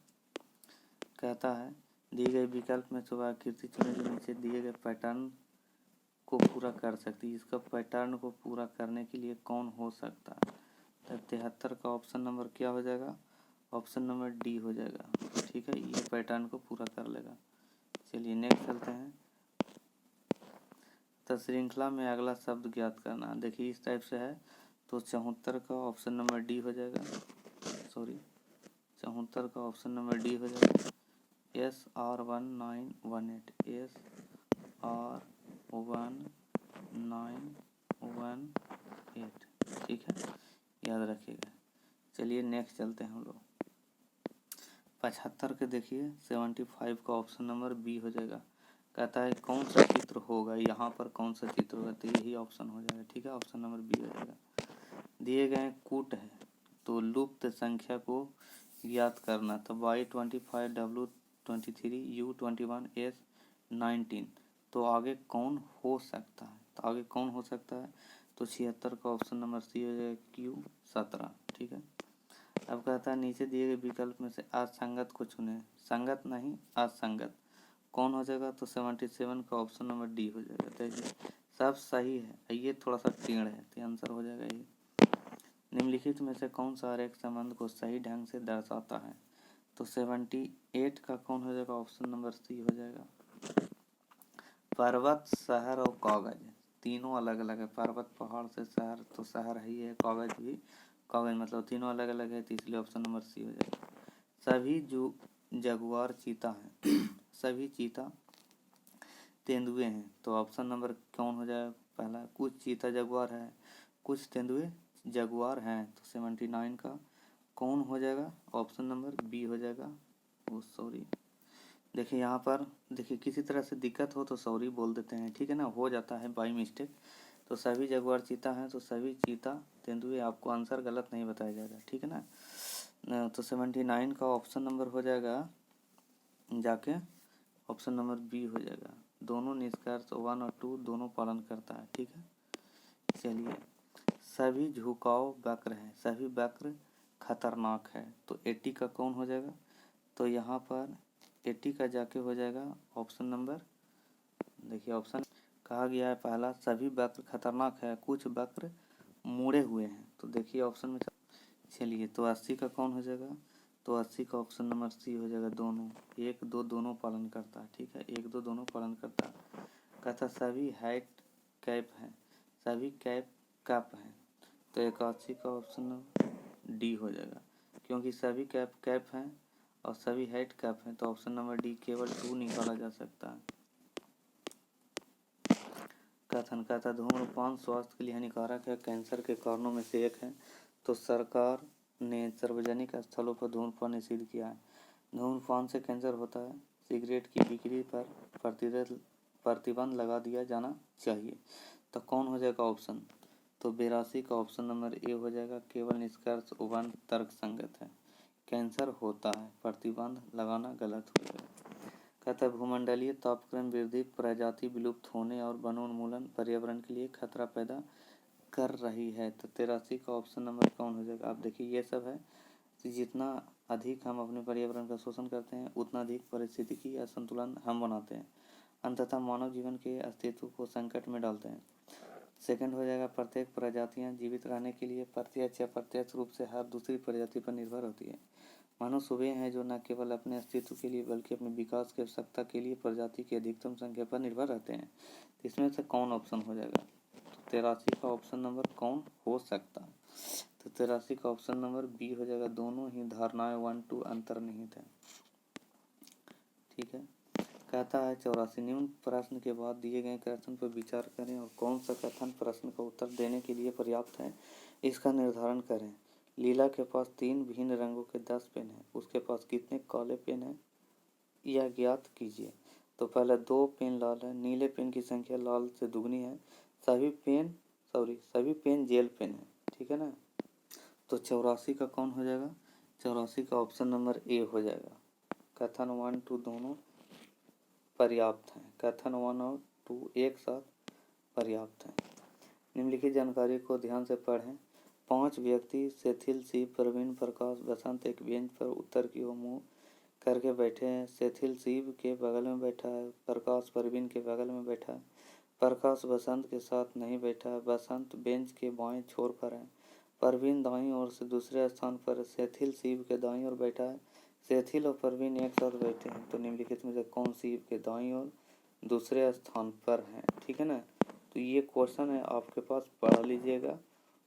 कहता है दिए गए विकल्प में से वह आकृति चुनें जो नीचे दिए गए पैटर्न को पूरा कर सकती है। इसका पैटर्न को पूरा करने के लिए कौन हो सकता है? तो 73 का ऑप्शन नंबर क्या हो जाएगा? ऑप्शन नंबर डी हो जाएगा। ठीक है, ये पैटर्न को पूरा कर लेगा। चलिए नेक्स्ट चलते हैं। तो श्रृंखला में अगला शब्द ज्ञात करना। देखिए इस टाइप से है, तो 74 का ऑप्शन नंबर डी हो जाएगा, सॉरी 74 का ऑप्शन नंबर डी हो जाएगा SR1918, SR1918। ठीक है, याद रखिएगा। चलिए नेक्स्ट चलते हैं हम लोग। 75 के देखिए 75 का ऑप्शन नंबर बी हो जाएगा। कहता है कौन सा चित्र होगा, यहाँ पर कौन सा चित्र होगा? तो यही ऑप्शन हो जाएगा। ठीक है, ऑप्शन नंबर बी हो जाएगा। दिए गए कूट है, तो लुप्त संख्या को ज्ञात करना। तो Y25, W23, U21, S19, तो आगे कौन हो सकता है? तो आगे कौन हो सकता है? तो 76 का ऑप्शन नंबर सी हो जाएगा Q17। ठीक है, अब कहता है नीचे दिए गए विकल्प में से असंगत को चुने। संगत नहीं, असंगत कौन हो जाएगा? तो 77 का ऑप्शन नंबर डी हो जाएगा। तो सब सही है, ये थोड़ा सा टेढ़ है, तो आंसर हो जाएगा ये। निम्नलिखित में से कौन सा आरेख संबंध को सही ढंग से दर्शाता है? तो 78 का कौन हो जाएगा? ऑप्शन नंबर सी हो जाएगा। पर्वत, शहर और कागज तीनों अलग अलग है। पर्वत, पहाड़ से शहर, तो शहर ही है, कागज भी, कागज मतलब तीनों अलग अलग है, तो इसलिए ऑप्शन नंबर सी हो जाएगा। सभी जो जगुआर चीता हैं सभी चीता तेंदुए हैं, तो ऑप्शन नंबर कौन हो जाएगा? पहला, कुछ चीता जगुआर है, कुछ तेंदुए जगुआर हैं, तो 79 का कौन हो जाएगा? ऑप्शन नंबर बी हो जाएगा। वो सॉरी, देखिए यहाँ पर देखिए किसी तरह से दिक्कत हो तो सॉरी बोल देते हैं, ठीक है ना, हो जाता है बाई मिस्टेक। तो सभी जगुआर चीता हैं, तो सभी चीता तेंदुए, आपको आंसर गलत नहीं बताया जाएगा, ठीक है ना। तो 79 का ऑप्शन नंबर हो जाएगा जाके ऑप्शन नंबर बी हो जाएगा। दोनों निष्कर्ष 1 और 2 दोनों पालन करता है। ठीक है, चलिए सभी झुकाव वक्र हैं, सभी वक्र खतरनाक है, तो 80 का कौन हो जाएगा? तो यहाँ पर 80 का जाके हो जाएगा ऑप्शन नंबर, देखिए ऑप्शन कहा गया है पहला, सभी वक्र खतरनाक है, कुछ वक्र मुड़े हुए हैं, तो देखिए ऑप्शन में चलिए, तो 80 का कौन हो जाएगा? तो 80 का ऑप्शन नंबर सी हो जाएगा, दोनों, 1 2 दोनों पालन करता है। ठीक है, 1 2 दोनों पालन करता है। कहता सभी हाइट कैप हैं, सभी कैप हैं, तो 81 का ऑप्शन डी हो जाएगा, क्योंकि सभी कैप हैं और सभी हेड कैप हैं, तो ऑप्शन नंबर डी केवल 2 निकाला जा सकता है। कथन कहता धूम्रपान स्वास्थ्य के लिए हानिकारक है, कैंसर के कारणों में से एक है, तो सरकार ने सार्वजनिक स्थलों पर धूम्रपान निषिद्ध किया है। धूम्रपान से कैंसर होता है, सिगरेट की बिक्री पर प्रतिबंध लगा दिया जाना चाहिए। तो कौन हो जाएगा ऑप्शन? तो 82 का ऑप्शन नंबर ए हो जाएगा। केवल निष्कर्ष उबन तर्क संगत है, कैंसर होता है, प्रतिबंध लगाना गलत हो जाएगा। कहता है भूमंडलीय तापक्रम वृद्धि प्रजाति विलुप्त होने और वनोन्मूलन पर्यावरण के लिए खतरा पैदा कर रही है। तो 83 का ऑप्शन नंबर कौन हो जाएगा? आप देखिए ये सब है कि जितना अधिक हम अपने पर्यावरण का शोषण करते हैं उतना अधिक पारिस्थितिकी असंतुलन हम बनाते हैं, अंततः मानव जीवन के अस्तित्व को संकट में डालते हैं। सेकंड हो जाएगा प्रत्येक प्रजातियां जीवित रहने के लिए प्रत्यक्ष या अप्रत्यक्ष रूप से हर दूसरी प्रजाति पर निर्भर होती है। मनुष्य वे हैं जो न केवल अपने अस्तित्व के लिए बल्कि अपने विकास की आवश्यकता के लिए प्रजाति की अधिकतम संख्या पर निर्भर रहते हैं। इसमें से कौन ऑप्शन हो जाएगा? तो 83 का ऑप्शन नंबर कौन हो सकता है? तो 83 का ऑप्शन नंबर बी हो जाएगा। दोनों ही धारणाएं 1 2 अंतर्निहित है। ठीक है। कहता है 84 निम्न प्रश्न के बाद दिए गए कथन पर विचार करें और कौन सा कथन प्रश्न का उत्तर देने के लिए पर्याप्त है इसका निर्धारण करें। लीला के पास 3 भिन्न रंगों के 10 पेन हैं, उसके पास कितने काले पेन हैं यह ज्ञात कीजिए। तो पहले 2 पेन लाल है, नीले पेन की संख्या लाल से दुगनी है, सभी पेन जेल पेन है। ठीक है ना। तो 84 का कौन हो जाएगा? 84 का ऑप्शन नंबर ए हो जाएगा। कथन 1 2 दोनों पर्याप्त हैं। कथन 1 और 2 एक साथ पर्याप्त हैं। निम्नलिखित जानकारी को ध्यान से पढ़ें। 5 व्यक्ति सेथिल शिव प्रवीण प्रकाश बसंत एक बेंच पर उत्तर की ओर मुंह करके बैठे हैं। सेथिल शिव के बगल में बैठा है, प्रकाश प्रवीण के बगल में बैठा है, प्रकाश बसंत के साथ नहीं बैठा है, बसंत बेंच के बाएं छोर पर है, प्रवीण दाईं ओर से दूसरे स्थान पर, सेथिल शिव के दाईं ओर बैठा है, सेथिल और प्रवीण एक साथ बैठे हैं। तो निम्नलिखित में से कौन शिव के दाईं ओर दूसरे स्थान पर है? ठीक है ना। तो ये क्वेश्चन है आपके पास, पढ़ लीजिएगा,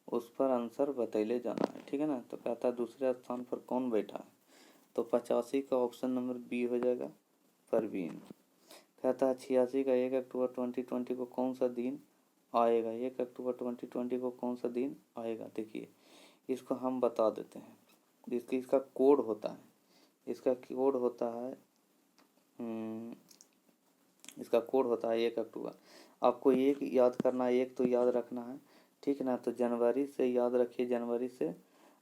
उस पर आंसर बतैले जाना है। ठीक है ना। तो कहता है दूसरे स्थान पर कौन बैठा है? तो 85 का ऑप्शन नंबर बी हो जाएगा, प्रवीण। कहता है 86 का 1 अक्टूबर 2020 को कौन सा दिन आएगा? 1 अक्टूबर 2020 को कौन सा दिन आएगा? देखिए इसको हम बता देते हैं। इसका कोड होता है, इसका कोड होता है 1 अक्टूबर। आपको एक याद करना है, एक तो याद रखना है। ठीक है ना। तो जनवरी से याद रखिए, जनवरी से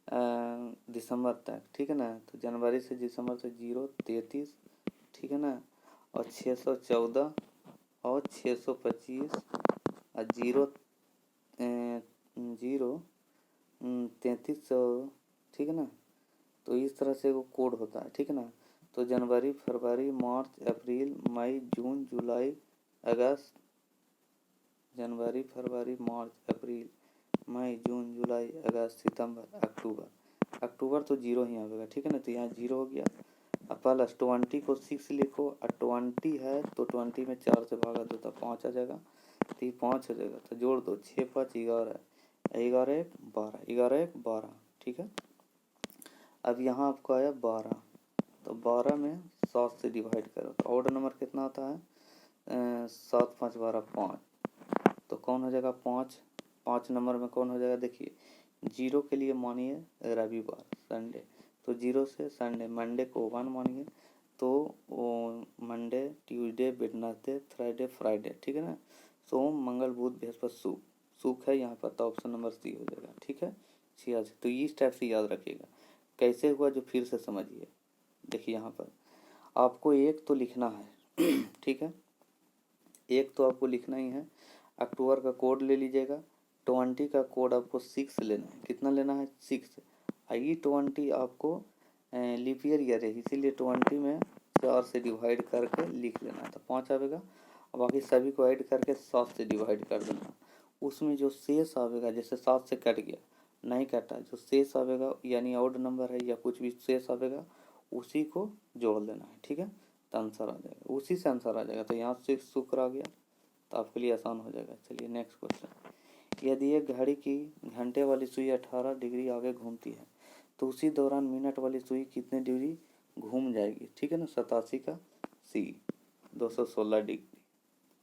दिसंबर तक। ठीक है ना। तो जनवरी से दिसंबर से 033, ठीक है ना, और 614 और 625 और 3300। ठीक है ना। तो इस तरह से वो कोड होता है। ठीक है ना। तो जनवरी फरवरी मार्च अप्रैल मई जून जुलाई अगस्त, जनवरी फरवरी मार्च अप्रैल मई जून जुलाई अगस्त सितंबर अक्टूबर तो 0 ही आएगा। ठीक है ना। तो यहाँ 0 हो गया। अब प्लस 20 को 6 लिखो, और 20 है तो 20 में 4 से भागा दो तो 5 आ जाएगा, तो ये 5 हो जाएगा। तो जोड़ दो, 6 5 11, 11 1 12, 11 1 12। ठीक है। अब यहाँ आपको आया 12, तो 12 में 7 से डिवाइड करो तो ऑर्डर नंबर कितना आता है? 7 5 12 5। तो कौन हो जाएगा? 5 नंबर में कौन हो जाएगा? देखिए 0 के लिए मानिए रविवार संडे, तो 0 से संडे, मंडे को 1 मानिए तो Monday Tuesday Wednesday Thursday Friday. ठीक है ना। सोम मंगल बुध बृहस्पति सुख है यहाँ पर, तो ऑप्शन नंबर सी हो जाएगा। ठीक है। 86। तो इस टाइप से याद रखिएगा। कैसे हुआ जो फिर से समझिए। देखिए यहाँ पर आपको एक तो लिखना है ठीक है, एक तो आपको लिखना ही है। अक्टूबर का कोड ले लीजिएगा, 20 का कोड आपको 6 लेना है। कितना लेना है? 6। आई 20 आपको लीप ईयर है, इसीलिए 20 में 4 से डिवाइड करके लिख लेना है, तो 5 आएगा। और बाकी सभी को ऐड करके 7 से डिवाइड कर देना। उसमें जो शेष आएगा, जैसे 7 से कट गया, नहीं कटा, जो शेष आएगा यानी ऑड नंबर है या कुछ भी शेष आएगा उसी को जोड़ लेना है। ठीक है। तो आंसर आ जाएगा, उसी से आंसर आ जाएगा। तो यहाँ से शुक्र आ गया, तो आपके लिए आसान हो जाएगा। चलिए नेक्स्ट क्वेश्चन। यदि एक घड़ी की घंटे वाली सुई 18 डिग्री आगे घूमती है तो उसी दौरान मिनट वाली सुई कितने डिग्री घूम जाएगी, ठीक है ना। 87 का सी 216 डिग्री,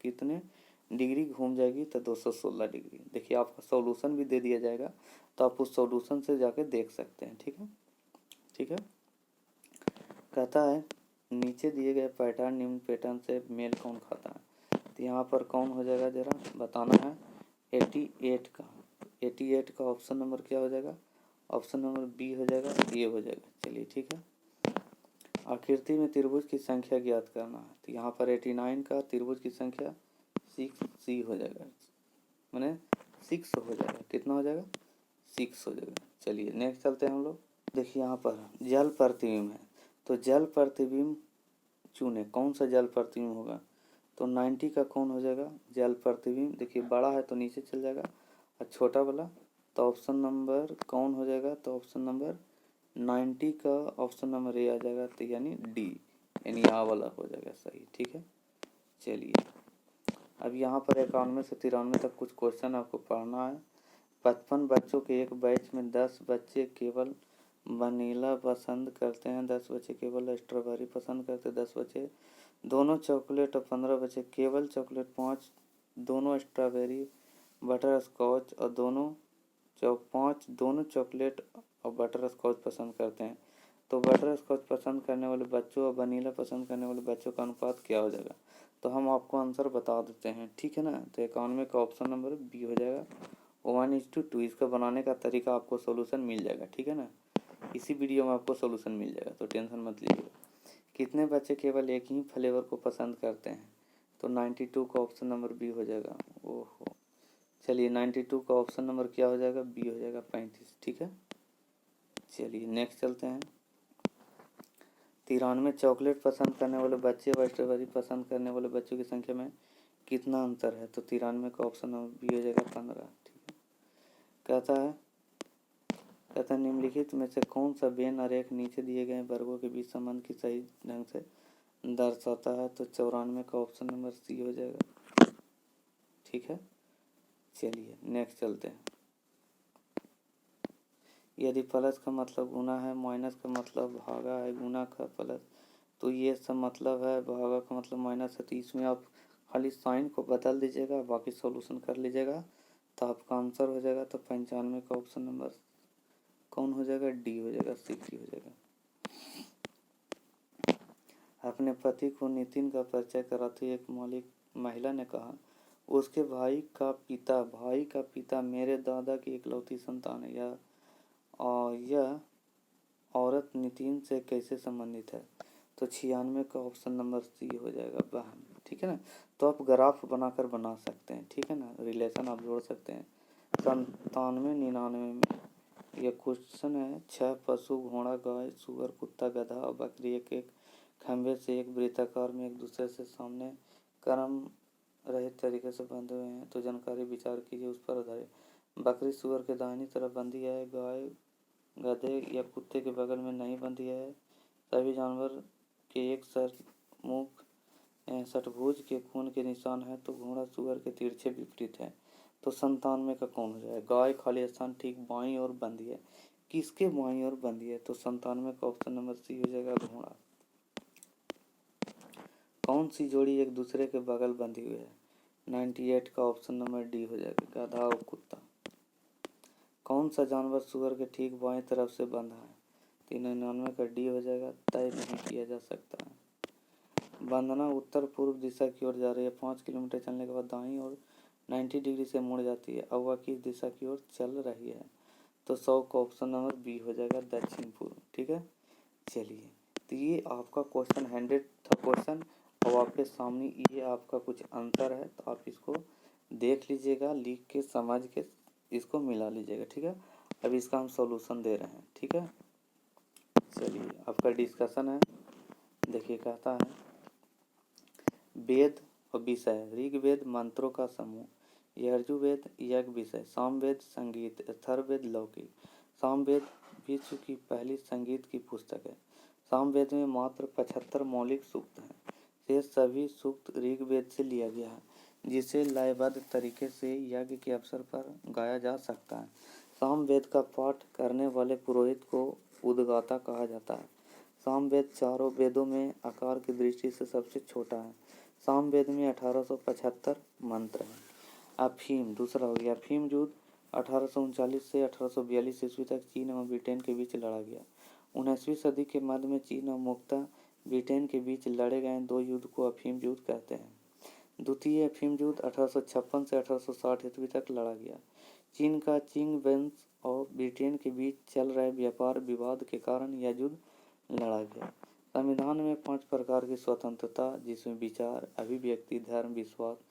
कितने डिग्री घूम जाएगी तो 216 डिग्री। देखिए आपका सॉल्यूशन भी दे दिया जाएगा, तो आप उस सॉल्यूशन से जाके देख सकते हैं, ठीक है। ठीक है, कहता है नीचे दिए गए पैटर्न निम्न पैटर्न से मेल कौन खाता है। तो यहाँ पर कौन हो जाएगा जरा बताना है। 88 का ऑप्शन नंबर क्या हो जाएगा, ऑप्शन नंबर बी हो जाएगा, ये हो जाएगा। चलिए ठीक है, आकृति में त्रिभुज की संख्या ज्ञात करना है। तो यहाँ पर 89 का त्रिभुज की संख्या 6 हो जाएगा, मैंने 6 हो जाएगा, कितना हो जाएगा 6 हो जाएगा। चलिए नेक्स्ट चलते हैं हम लोग। देखिए यहाँ पर जल प्रतिबिंब है, तो जल प्रतिबिंब चुने, कौन सा जल प्रतिबिंब होगा। तो 90 का कौन हो जाएगा जल प्रतिबिंब। देखिए बड़ा है तो नीचे चल जाएगा, और छोटा वाला तो ऑप्शन नंबर कौन हो जाएगा, तो ऑप्शन नंबर 90 का ऑप्शन नंबर ए आ जाएगा, तो यानी डी, यानी आ वाला हो जाएगा सही, ठीक है। चलिए अब यहाँ पर 91 से 93 तक कुछ क्वेश्चन आपको पढ़ना है। 55 बच्चों के एक बैच में 10 बच्चे केवल वनीला पसंद करते हैं, 10 बच्चे केवल स्ट्रॉबेरी पसंद करते हैं, 10 बच्चे दोनों चॉकलेट और 15 बच्चे केवल चॉकलेट, 5 दोनों स्ट्रॉबेरी बटर स्कॉच और 5 दोनों चॉकलेट और बटर स्कॉच पसंद करते हैं। तो बटर स्कॉच पसंद करने वाले बच्चों और वनीला पसंद करने वाले बच्चों का अनुपात क्या हो जाएगा। तो हम आपको आंसर बता देते हैं, ठीक है ना। तो 91 का ऑप्शन नंबर बी हो जाएगा 1:2। इसका बनाने का तरीका आपको सोल्यूशन मिल जाएगा, ठीक है ना। इसी वीडियो में आपको सोल्यूशन मिल जाएगा, तो टेंशन मत लीजिएगा। कितने बच्चे केवल एक ही फ्लेवर को पसंद करते हैं। तो 92 का ऑप्शन नंबर बी हो जाएगा। ओहो, चलिए 92 का ऑप्शन नंबर क्या हो जाएगा, बी हो जाएगा 35, ठीक है। चलिए नेक्स्ट चलते हैं। 93 चॉकलेट पसंद करने वाले बच्चे व स्ट्रॉबेरी पसंद करने वाले बच्चों की संख्या में कितना अंतर है। तो 93 का ऑप्शन नंबर बी हो जाएगा 15, ठीक है। कहता है निम्नलिखित में से कौन सा वेन आरेख नीचे दिए गए वर्गों के बीच संबंध की सही ढंग से दर्शाता है। तो 94 का ऑप्शन नंबर सी हो जाएगा, ठीक है। चलिए नेक्स्ट चलते हैं। यदि प्लस का मतलब गुना है, माइनस का मतलब भागा है, गुना का प्लस, तो ये सब मतलब है, भागा का मतलब माइनस है। तो इसमें आप खाली साइन को बदल दीजिएगा, बाकी सॉल्यूशन कर लीजिएगा, तो आपका आंसर हो जाएगा। तो 95 का ऑप्शन नंबर कौन हो जाएगा, डी हो जाएगा, सी हो जाएगा। अपने पति को नितिन का परिचय कराते एक महिला ने कहा, उसके भाई का पिता मेरे दादा की इकलौती संतान है। और यह औरत नितिन से कैसे संबंधित है। तो 96 का ऑप्शन नंबर सी हो जाएगा, बहन, ठीक है ना। तो आप ग्राफ बनाकर बना सकते हैं, ठीक है ना, रिलेशन आप जोड़ सकते हैं। 97 99 में यह क्वेश्चन है। 6 पशु घोड़ा गाय सुअर कुत्ता गधा और बकरी एक एक खंभे से एक वृत्ताकार में एक दूसरे से सामने क्रम रहित तरीके से बंधे हुए हैं। तो जानकारी विचार कीजिए उस पर आधारित। बकरी सुअर के दाहिनी तरफ बंधी है, गाय गधे या कुत्ते के बगल में नहीं बंधी है। सभी जानवर के एक मुख षटभुज के खून के निशान है। तो घोड़ा सुअर के तिरछे विपरीत है। तो 97 का कौन हो जाए। गाय खाली स्थान ठीक बाईं ओर बंधी है, किसके बाईं ओर बंधी है। तो 97 का ऑप्शन नंबर सी हो जाएगा, घोड़ा। कौन सी जोड़ी एक दूसरे के बगल बंधी हुई है। 98 का ऑप्शन नंबर डी हो जाएगा, गधा और कुत्ता। कौन सा जानवर सुअर के ठीक बाएं तरफ से बंधा है। 99 का डी हो जाएगा, तय नहीं किया जा सकता है। बंधना उत्तर पूर्व दिशा की ओर जा रही है, 5 किलोमीटर चलने के बाद दाईं ओर 90 डिग्री से मुड़ जाती है। अब वह किस दिशा की ओर चल रही है। तो 100 का ऑप्शन नंबर बी हो जाएगा, दक्षिण पूर्व, ठीक है। चलिए तो ये आपका क्वेश्चन 100 था क्वेश्चन। अब आपके सामने ये आपका कुछ आंसर है, तो आप इसको देख लीजिएगा, लिख के समझ के इसको मिला लीजिएगा, ठीक है। अब इसका हम सॉल्यूशन दे रहे हैं, ठीक है। चलिए आपका डिस्कशन है। देखिए कहता है वेद और विषय, ऋग्वेद मंत्रों का समूह, यजुर्वेद यज्ञ विषय, सामवेद संगीत, अथर्ववेद लौकिक। सामवेद विश्व की पहली संगीत की पुस्तक है। सामवेद में मात्र 75 मौलिक सूक्त हैं। ये सभी सूक्त ऋग्वेद से लिया गया है, जिसे लयबद्ध तरीके से यज्ञ के अवसर पर गाया जा सकता है। सामवेद का पाठ करने वाले पुरोहित को उद्गाता कहा जाता है। सामवेद चारों वेदों में आकार की दृष्टि से सबसे छोटा है। सामवेद में 1875 मंत्र हैं। अफीम दूसरा हो गया। अफीम युद्ध 1839 से 1842 ईस्वी तक चीन और ब्रिटेन के बीच लड़ा गया। 19वीं सदी के मध्य में चीन और मुक्ता ब्रिटेन के बीच लड़े गए दो युद्ध को अफीम युद्ध कहते हैं। द्वितीय अफीम युद्ध 1856 से 1860 ईस्वी तक लड़ा गया। चीन का चिंग वंश और ब्रिटेन के बीच चल रहे व्यापार विवाद के कारण यह युद्ध लड़ा गया। संविधान में 5 प्रकार की स्वतंत्रता, जिसमें विचार, अभिव्यक्ति, धर्म, विश्वास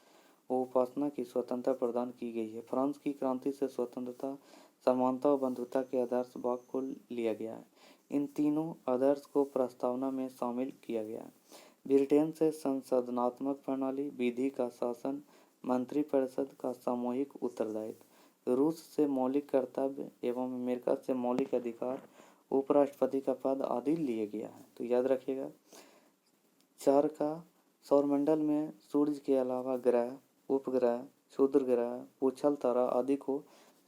और उपासना की स्वतंत्रता प्रदान की गई है। फ्रांस की क्रांति से स्वतंत्रता, समानता और बंधुता के आदर्श वाक्य को लिया गया है। इन तीनों आदर्श को प्रस्तावना में शामिल किया गया है। ब्रिटेन से संसदनात्मक प्रणाली, विधि का शासन, मंत्रिपरिषद का सामूहिक उत्तरदायित्व, रूस से मौलिक कर्तव्य एवं अमेरिका से मौलिक अधिकार, उपराष्ट्रपति का पद आदि लिए गया है। तो याद रखिएगा। 4 का सौरमंडल में सूर्य के अलावा ग्रह, उपग्रह, क्षुद्र ग्रह, पूछल तारा आदि को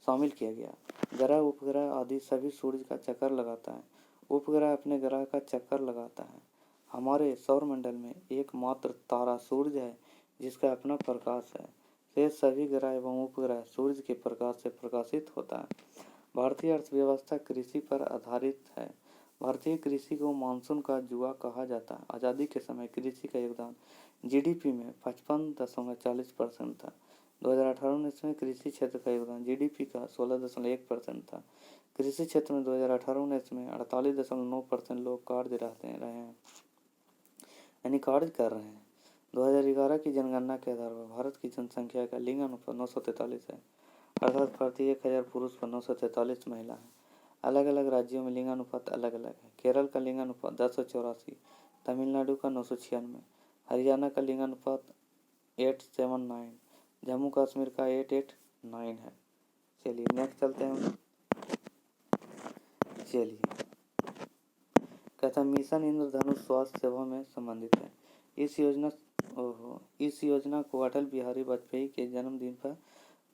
शामिल किया गया। ग्रह, उपग्रह आदि सभी सूर्य का चक्कर लगाता है। उपग्रह अपने ग्रह का चक्कर लगाता है। हमारे सौरमंडल में एकमात्र तारा सूर्य है जिसका अपना प्रकाश है। शेष सभी ग्रह एवं उपग्रह सूर्य के प्रकाश से प्रकाशित होता है। भारतीय अर्थव्यवस्था कृषि पर आधारित है। भारतीय कृषि को मानसून का जुआ कहा जाता है। आज़ादी के समय कृषि का योगदान जीडीपी में 55.40% था। 2018-19 में कृषि क्षेत्र का योगदान जीडीपी का 16.1% था। कृषि क्षेत्र में 2018-19 में 48.9% लोग कार्य रहे हैं, यानी कार्य कर रहे हैं। 2011 की जनगणना के आधार पर भारत की जनसंख्या का लिंग अनुपात 943 है, अर्थात प्रति 1000 पुरुष पर 943 महिला है। अलग अलग राज्यों में लिंगानुपात अलग अलग है। केरल का लिंगानुपात 1084, तमिलनाडु का 996, हरियाणा का लिंगानुपात 879, जम्मू कश्मीर का 889 है। चलिए नेक्स्ट चलते हैं। चलिए कहता मिशन इंद्रधनुष स्वास्थ्य सेवा में संबंधित है। इस योजना को अटल बिहारी वाजपेयी के जन्मदिन पर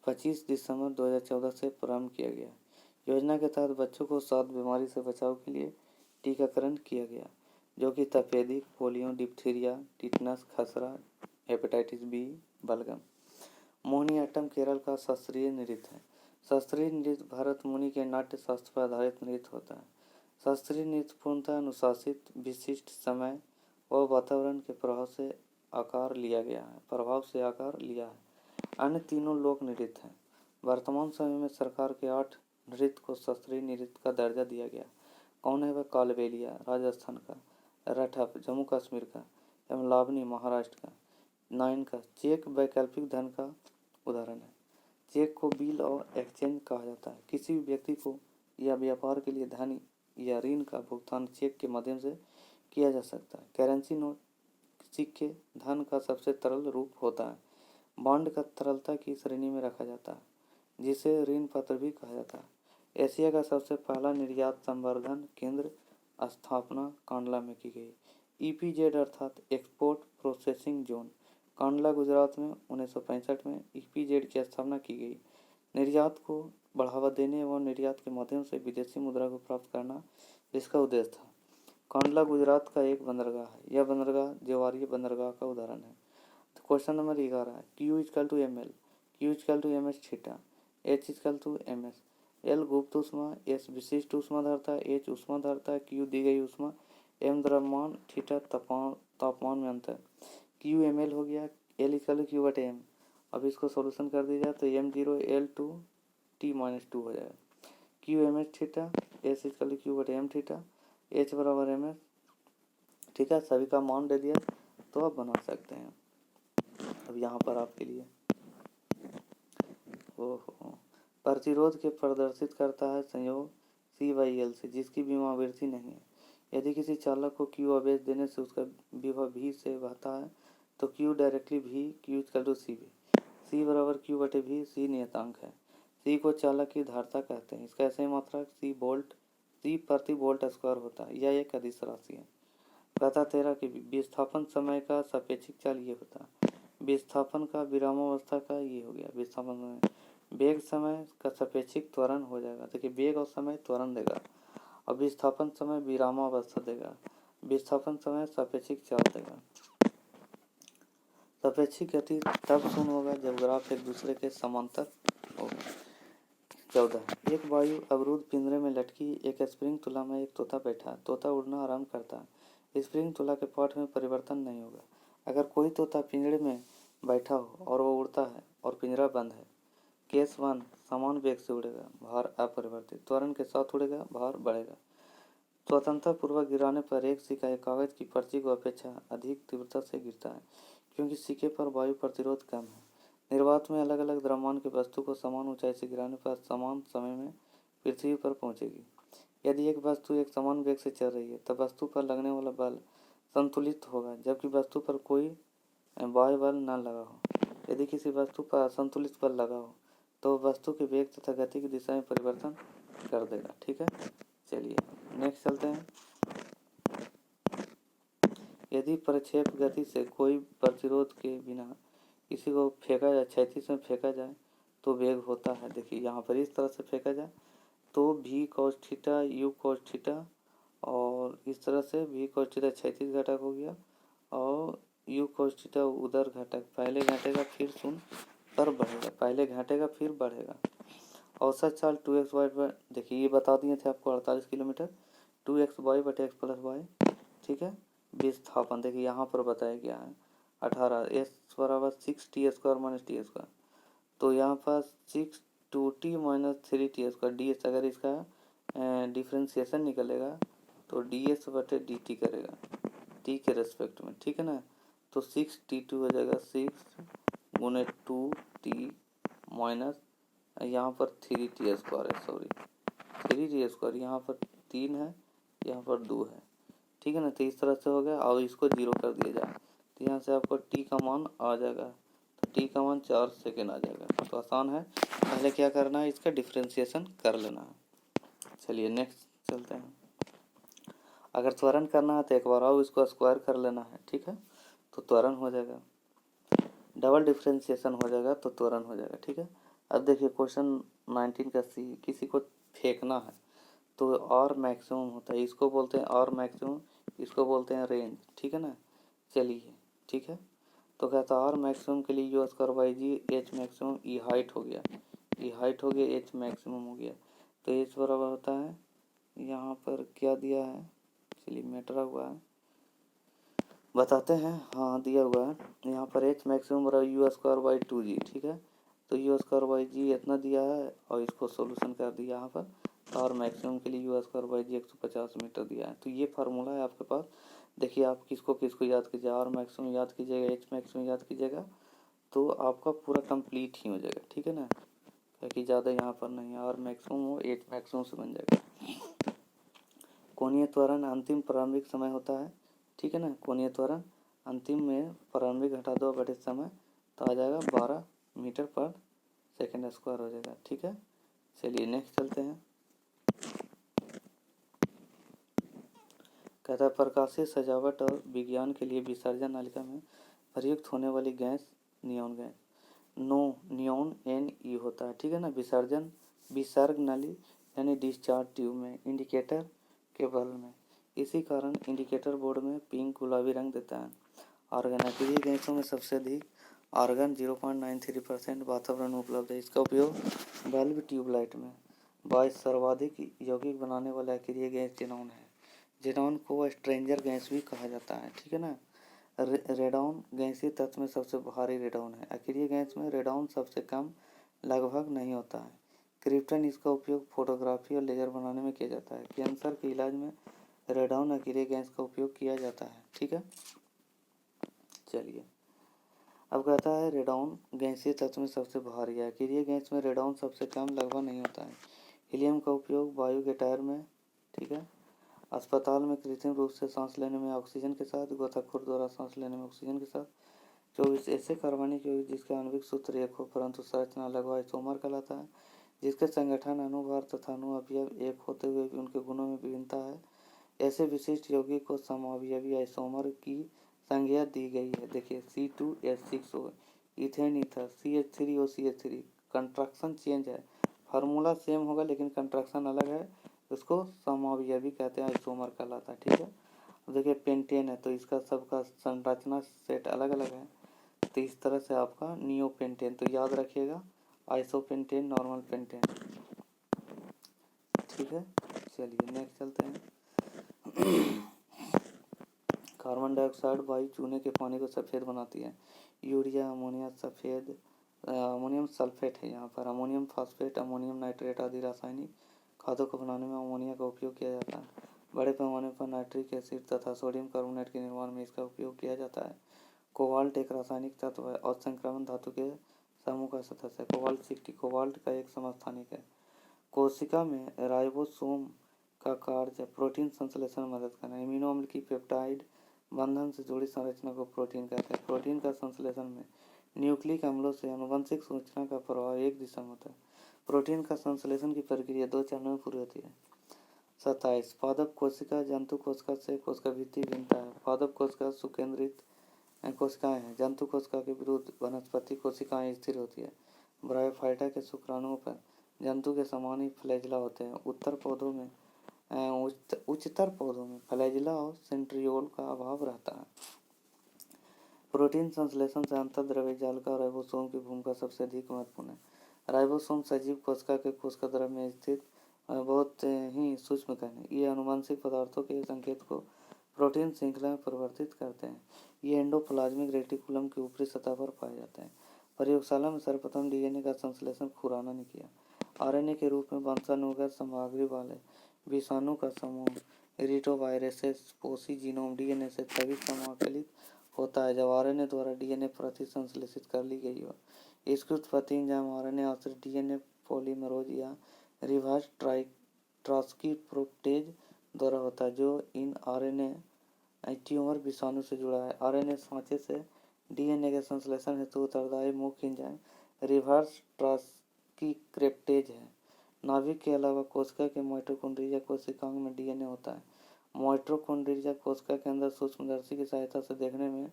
25 दिसंबर 2014 से प्रारंभ किया गया। योजना के तहत बच्चों को 7 बीमारी से बचाव के लिए टीकाकरण किया गया, जो कि तपेदिक, पोलियो, डिप्थीरिया, टिटनस, खसरा, हेपेटाइटिस बी, बलगम। मोहिनीअट्टम केरल का शास्त्रीय नृत्य है। शास्त्रीय नृत्य भरत मुनि के नाट्य शास्त्र पर आधारित नृत्य होता है। शास्त्रीय नृत्य पूर्णतः अनुशासित, विशिष्ट समय और वातावरण के प्रभाव से आकार लिया है। अन्य तीनों लोक नृत्य हैं। वर्तमान समय में सरकार के 8 नृत्य को शास्त्रीय नृत्य का दर्जा दिया गया। कौन है वह? कालबेलिया राजस्थान का, रठप जम्मू कश्मीर का एवं लावनी महाराष्ट्र का। 9 का चेक वैकल्पिक धन का उदाहरण है। चेक को बिल और एक्सचेंज कहा जाता है। किसी भी व्यक्ति को या व्यापार के लिए धन या ऋण का भुगतान चेक के माध्यम से किया जा सकता है। करेंसी नोट, सिक्के, धन का सबसे तरल रूप होता है। बॉन्ड का तरलता की श्रेणी में रखा जाता है, जिसे ऋण पत्र भी कहा जाता है। एशिया का सबसे पहला निर्यात संवर्धन केंद्र स्थापना कांडला में की गई। ईपीजेड अर्थात export processing zone Kandla Gujarat में 1965 में ईपीजेड की स्थापना की गई। निर्यात को बढ़ावा देने एवं निर्यात के माध्यम से विदेशी मुद्रा को प्राप्त करना इसका उद्देश्य था। कांडला गुजरात का एक बंदरगाह है। यह बंदरगाह ज्वारीय बंदरगाह का उदाहरण है। तो क्वेश्चन नंबर 11 है Q=ml, Q=ms theta, H=ms। L गुप्त ऊष्मा, S विशिष्ट ऊष्माधारता, H ऊष्माधारता, Q दी गई ऊष्मा, M द्रव्यमान, थीटा तापमान में अंतर। Q ml हो गया, L=Q/m। अब इसको सॉल्यूशन कर दिया जाए तो m0 L2 T-2 हो जाएगा। Q theta, S=Q/m theta, H बराबर ms। ठीक है, सभी का मान दे दिया तो आप बना सकते हैं। अब यहाँ पर आपके लिए प्रतिरोध के प्रदर्शित करता है संयोग C/L से, जिसकी विमावृत्ति नहीं है। यदि किसी चालक को Q आवेश देने से उसका विभव V से बहता है तो Q directly V, Q=CV। C बराबर Q/V, C नियतांक है। C को चालक की धारता कहते हैं। इसका ऐसे मात्रक C प्रति वोल्ट स्क्वायर होता है। यह एक अदिश राशि है। कहता 13 कि विस्थापन समय का सापेक्षिक चाल ये होता है। विस्थापन का विरामावस्था का ये हो गया विस्थापन समय। वेग समय का सापेक्षिक त्वरण हो जाएगा। देखिए वेग और समय त्वरण देगा और विस्थापन समय विरामावस्था देगा। विस्थापन समय सापेक्षिक चाल देगा। सापेक्षिक गति तब शून्य होगा जब ग्राफ एक दूसरे के समांतर होगा। 14 एक वायु अवरुद्ध पिंजरे में लटकी एक स्प्रिंग तुला में एक तोता बैठा। तोता उड़ना आरंभ करता है। स्प्रिंग तुला के पाठ में परिवर्तन नहीं होगा। अगर कोई तोता पिंजरे में बैठा हो और वो उड़ता है और पिंजरा बंद है, केस 1 समान वेग से उड़ेगा, भार अपरिवर्तित, त्वरण के साथ उड़ेगा, भार बढ़ेगा। स्वतंत्रता पूर्वक गिराने पर एक सिक्का एक कागज की पर्ची को अपेक्षा अधिक तीव्रता से गिरता है, क्योंकि सिक्के पर वायु प्रतिरोध कम है। निर्वात में अलग अलग द्रव्यमान की वस्तु को समान ऊंचाई से गिराने पर समान समय में पृथ्वी पर पहुंचेगी। यदि एक वस्तु एक समान वेग से चल रही है तब वस्तु पर लगने वाला बल संतुलित होगा, जबकि वस्तु पर कोई बाह्य बल न लगा हो। यदि किसी वस्तु पर असंतुलित बल लगा हो तो वस्तु के वेग तथा गति की दिशा में परिवर्तन कर देगा। ठीक है, चलिए नेक्स्ट चलते हैं। यदि प्रक्षेप गति से कोई प्रतिरोध के बिना किसी को फेंका जाए, क्षैतिज में फेंका जाए तो वेग होता है। देखिए यहाँ पर इस तरह से फेंका जाए तो v cos theta u cos theta, और इस तरह से v cos थीटा क्षैतिज घटक हो गया और u cos थीटा उधर घटक, पहले घटेगा फिर शून्य पर बढ़ेगा, पहले घटेगा फिर बढ़ेगा। औसत चाल 2x/, देखिए ये बता दिए थे आपको 48 किलोमीटर, 2x/x+y। ठीक है, विस्थापन देखिए यहाँ पर बताया गया है 18, s बराबर 6t² - t², तो यहाँ पर 6 2t - 3t², ds अगर इसका डिफ्रेंसिएशन निकलेगा तो ds/dt करेगा t के रेस्पेक्ट में। ठीक है ना, तो 6t2 हो जाएगा 6 × 2t माइनस यहाँ पर 3t² है, सॉरी 3t², यहाँ पर 3 है, यहाँ पर 2 है। ठीक है ना, तो इस तरह से हो गया और इसको 0 कर दिया जाए तो यहाँ से आपको t का मान आ जाएगा, तो t का मान 4 सेकेंड आ जाएगा। तो आसान है, पहले क्या करना है, इसका डिफ्रेंसिएशन कर लेना है। चलिए नेक्स्ट चलते हैं। अगर त्वरण करना है तो एक बार और इसको स्क्वायर कर लेना है। ठीक है, तो त्वरण हो जाएगा, डबल डिफ्रेंसिएशन हो जाएगा तो त्वरण हो जाएगा। ठीक है, अब देखिए क्वेश्चन 19 का सी, किसी को फेंकना है तो आर मैक्सिमम होता है, इसको बोलते हैं आर मैक्सिमम, इसको बोलते हैं रेंज। ठीक है ना, चलिए ठीक है, तो कहता है आर मैक्सिमम के लिए u²/g, एच मैक्सिमम ई हाइट हो गया, ई हाइट हो गया, एच मैक्सिमम हो गया, तो एच बराबर होता है, यहाँ पर क्या दिया है, चलिए मेटरा हुआ है बताते हैं, हाँ दिया हुआ है यहाँ पर एच मैक्सिमम बराबर u²/2g। ठीक है, तो u²/g इतना दिया है और इसको सोल्यूशन कर दिया यहाँ पर, और मैक्सिमम के लिए u²/g 150 मीटर दिया है। तो ये फार्मूला है आपके पास। देखिए आप किसको किसको याद कीजिए, आर मैक्सिमम याद कीजिएगा, एच मैक्सिमम याद कीजिएगा, तो आपका पूरा कंप्लीट ही हो जाएगा। ठीक है ना, क्योंकि ज़्यादा यहाँ पर नहीं, आर मैक्सिमम हो एच मैक्सिमम से बन जाएगा। कोणीय त्वरण अंतिम प्रारंभिक समय होता है। ठीक है ना, कोणीय त्वरण अंतिम में प्रारंभिक घटा 2 बटे समय, तो आ जाएगा 12 मीटर पर सेकेंड स्क्वायर हो जाएगा। ठीक है, चलिए नेक्स्ट चलते हैं। कहता है प्रकाशीय सजावट और विज्ञान के लिए विसर्जन नलिका में प्रयुक्त होने वाली gas neon gas, neon NE होता है। ठीक है ना, विसर्जन विसर्ग नली यानी डिस्चार्ज ट्यूब में, इंडिकेटर के बल्ब में, इसी कारण इंडिकेटर बोर्ड में पिंक गुलाबी रंग देता है। आर्गन, अक्रिय गैसों में सबसे अधिक आर्गन 0.93% वातावरण में उपलब्ध है। इसका उपयोग बल्ब ट्यूबलाइट में। 22 सर्वाधिक यौगिक बनाने वाला अक्रिय गैस जेनॉन है। जेनॉन को स्ट्रेंजर गैस भी कहा जाता है। ठीक है ना, रेडॉन गैसीय तत्व में सबसे भारी रेडॉन है। अक्रिय गैस में रेडॉन सबसे कम लगभग नहीं होता है। क्रिप्टन, इसका उपयोग फोटोग्राफी और लेजर बनाने में किया जाता है। कैंसर के इलाज में रेडॉन अक्रिय गैस का उपयोग किया जाता है। ठीक है, चलिए अब कहता है रेडॉन गैसीय तत्व में सबसे भारी है। अक्रिय गैस में रेडॉन सबसे कम लगभग नहीं होता है। हीलियम का उपयोग वायु के टायर में। ठीक है, अस्पताल में कृत्रिम रूप से सांस लेने में ऑक्सीजन के साथ, गोताखोर द्वारा सांस लेने में ऑक्सीजन के साथ। 24 ऐसे कार्बनिक यौगिक जिसका आणविक सूत्र एक हो परंतु संरचना अलग हो आइसोमर कहलाता है। जिसके संगठन, अनुभार तथा अणु अवयव एक होते हुए भी उनके गुणों में विभिन्नता है, ऐसे विशिष्ट यौगिक को समअवयवी आइसोमर की संज्ञा दी गई है। देखिए C2H6O, ethane ether, CH3OCH3, construction change है, फार्मूला सेम होगा लेकिन कंट्रक्शन अलग है, उसको समअवयवी कहते हैं, आइसोमर कहलाता है। ठीक है, देखिए पेंटेन है तो इसका सबका संरचना सेट अलग अलग है, तो इस तरह से आपका नियो पेंटेन, तो याद रखिएगा आइसो पेंटेन, नॉर्मल पेंटेन। ठीक है, चलिए नेक्स्ट चलते हैं। कार्बन डाइऑक्साइड वायु चूने के पानी को सफ़ेद बनाती है। यूरिया, अमोनिया सफ़ेद, अमोनियम सल्फेट है यहाँ पर, अमोनियम फॉस्फेट, अमोनियम नाइट्रेट आदि रासायनिक खादों को बनाने में अमोनिया का उपयोग किया जाता है। बड़े पैमाने पर नाइट्रिक एसिड तथा सोडियम कार्बोनेट के निर्माण में इसका उपयोग किया जाता है। कोबाल्ट एक रासायनिक तत्व है और संक्रमण धातु के समूह का सदस्य है। कोबाल्ट 60 कोबाल्ट का एक समस्थानिक है। कोशिका में राइबोसोम का कार्य प्रोटीन संश्लेषण में मदद करना है। इम्यूनो अम्ल की पेप्टाइड बंधन से जुड़ी संरचना को प्रोटीन कहते हैं। प्रोटीन का संश्लेषण में न्यूक्लिक अम्लों से आनुवंशिक सूचना का प्रभाव एक दिशा में होता है। प्रोटीन का संश्लेषण की प्रक्रिया 2 चरणों में पूरी होती है। 27 पादप कोशिका जंतु कोशिका से कोशिका भित्ति भिन्नता है। पादप कोशिका सुकेंद्रित कोशिकाएं हैं। जंतु कोशिका के विरुद्ध वनस्पति कोशिकाएं स्थिर होती है। ब्रायोफाइटा के शुक्राणुओं पर जंतु के समान ही फ्लैजिला होते हैं। उच्चतर पौधों में फ्लैजिला और सेंट्रियोल का अभाव रहता है। प्रोटीन संश्लेषण से अंतःद्रव्य जाल का राइबोसोम की भूमिका सबसे अधिक महत्वपूर्ण है। राइबोसोम सजीव कोशिका के कोशिका द्रव्य में स्थित बहुत ही सूक्ष्म कण है। ये आनुवंशिक पदार्थों के संकेत को प्रोटीन श्रृंखला में परिवर्तित करते हैं। ये एंडोप्लाज्मिक रेटिकुलम की ऊपरी सतह पर पाए जाते हैं। प्रयोगशाला में सर्वप्रथम डीएनए का संश्लेषण खुराना ने किया। आरएनए के रूप में वंशानुगत सामग्री वाले विषाणु का समूह रिटोवायरसेस पोषी जीनोम डीएनए से तभी समाकलित होता है जब आरएनए द्वारा डीएनए प्रति संश्लेषित कर ली गई हो। इसकी उत्पत्ति एंजाइम आरएनए आश्रित डीएनए पॉलीमरेज या रिवर्स ट्रांसक्रिप्टेज द्वारा होता है, जो इन आरएनए ट्यूमर विषाणु से जुड़ा है। आरएनए सांचे से डीएनए के संश्लेषण हेतु उत्तरदायी मुख्य एंजाइम रिवर्स ट्रांसक्रिप्टेज है। नाभिक के अलावा कोशिका के माइटोकॉन्ड्रिया कोशिकांग में डीएनए होता है। माइटोकॉन्ड्रिया कोशिका के अंदर सूक्ष्मदर्शी की सहायता से देखने में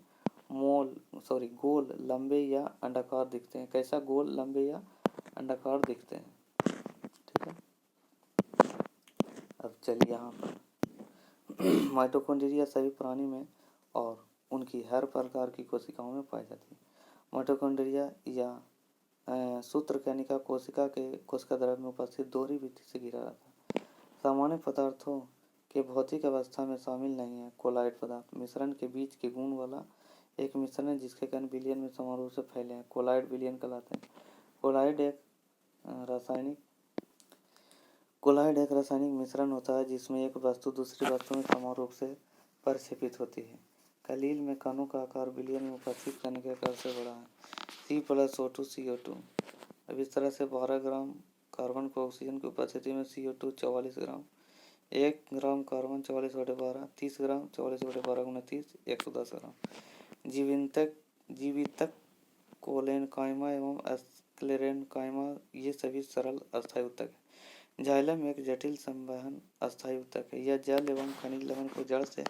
गोल, लंबे या अंडाकार दिखते हैं। कैसा? गोल, लंबे या अंडाकार दिखते हैं। ठीक है, अब चलिए यहाँ पर माइटोकॉन्ड्रिया सभी प्राणी में और उनकी हर प्रकार की कोशिकाओं में पाई जाती है। माइटोकॉन्ड्रिया या सूत्रकणिका कोशिका के कोशिका द्रव्य में उपस्थित दोहरी भित्ति से घिरा रहता है। सामान्य पदार्थों के भौतिक अवस्था में शामिल नहीं है। कोलाइड पदार्थ मिश्रण के बीच के गुण वाला एक मिश्रण है जिसके कण विलयन में समान रूप से फैले हैं। कोलाइड विलयन कहलाते हैं। कोलाइड एक रासायनिक मिश्रण होता है जिसमें एक वस्तु दूसरी वस्तु में समान रूप से प्रक्षेपित होती है। कलील में कणों का आकार विलयन में उपस्थित कण के आकार से बड़ा है। C+O2 CO2। अब इस तरह से 12 ग्राम कार्बन को ऑक्सीजन की उपस्थिति में CO2 44 ग्राम, 1 ग्राम कार्बन 44/12, 30 ग्राम 44/12 × 30 110 ग्राम। जीवितक कोलेनकाइमा एवं स्क्लेरेनकाइमा ये सभी सरल अस्थायी ऊतक है। जाइलम एक जटिल संवहन अस्थायी ऊतक है। यह जल एवं खनिज लवण को जड़ से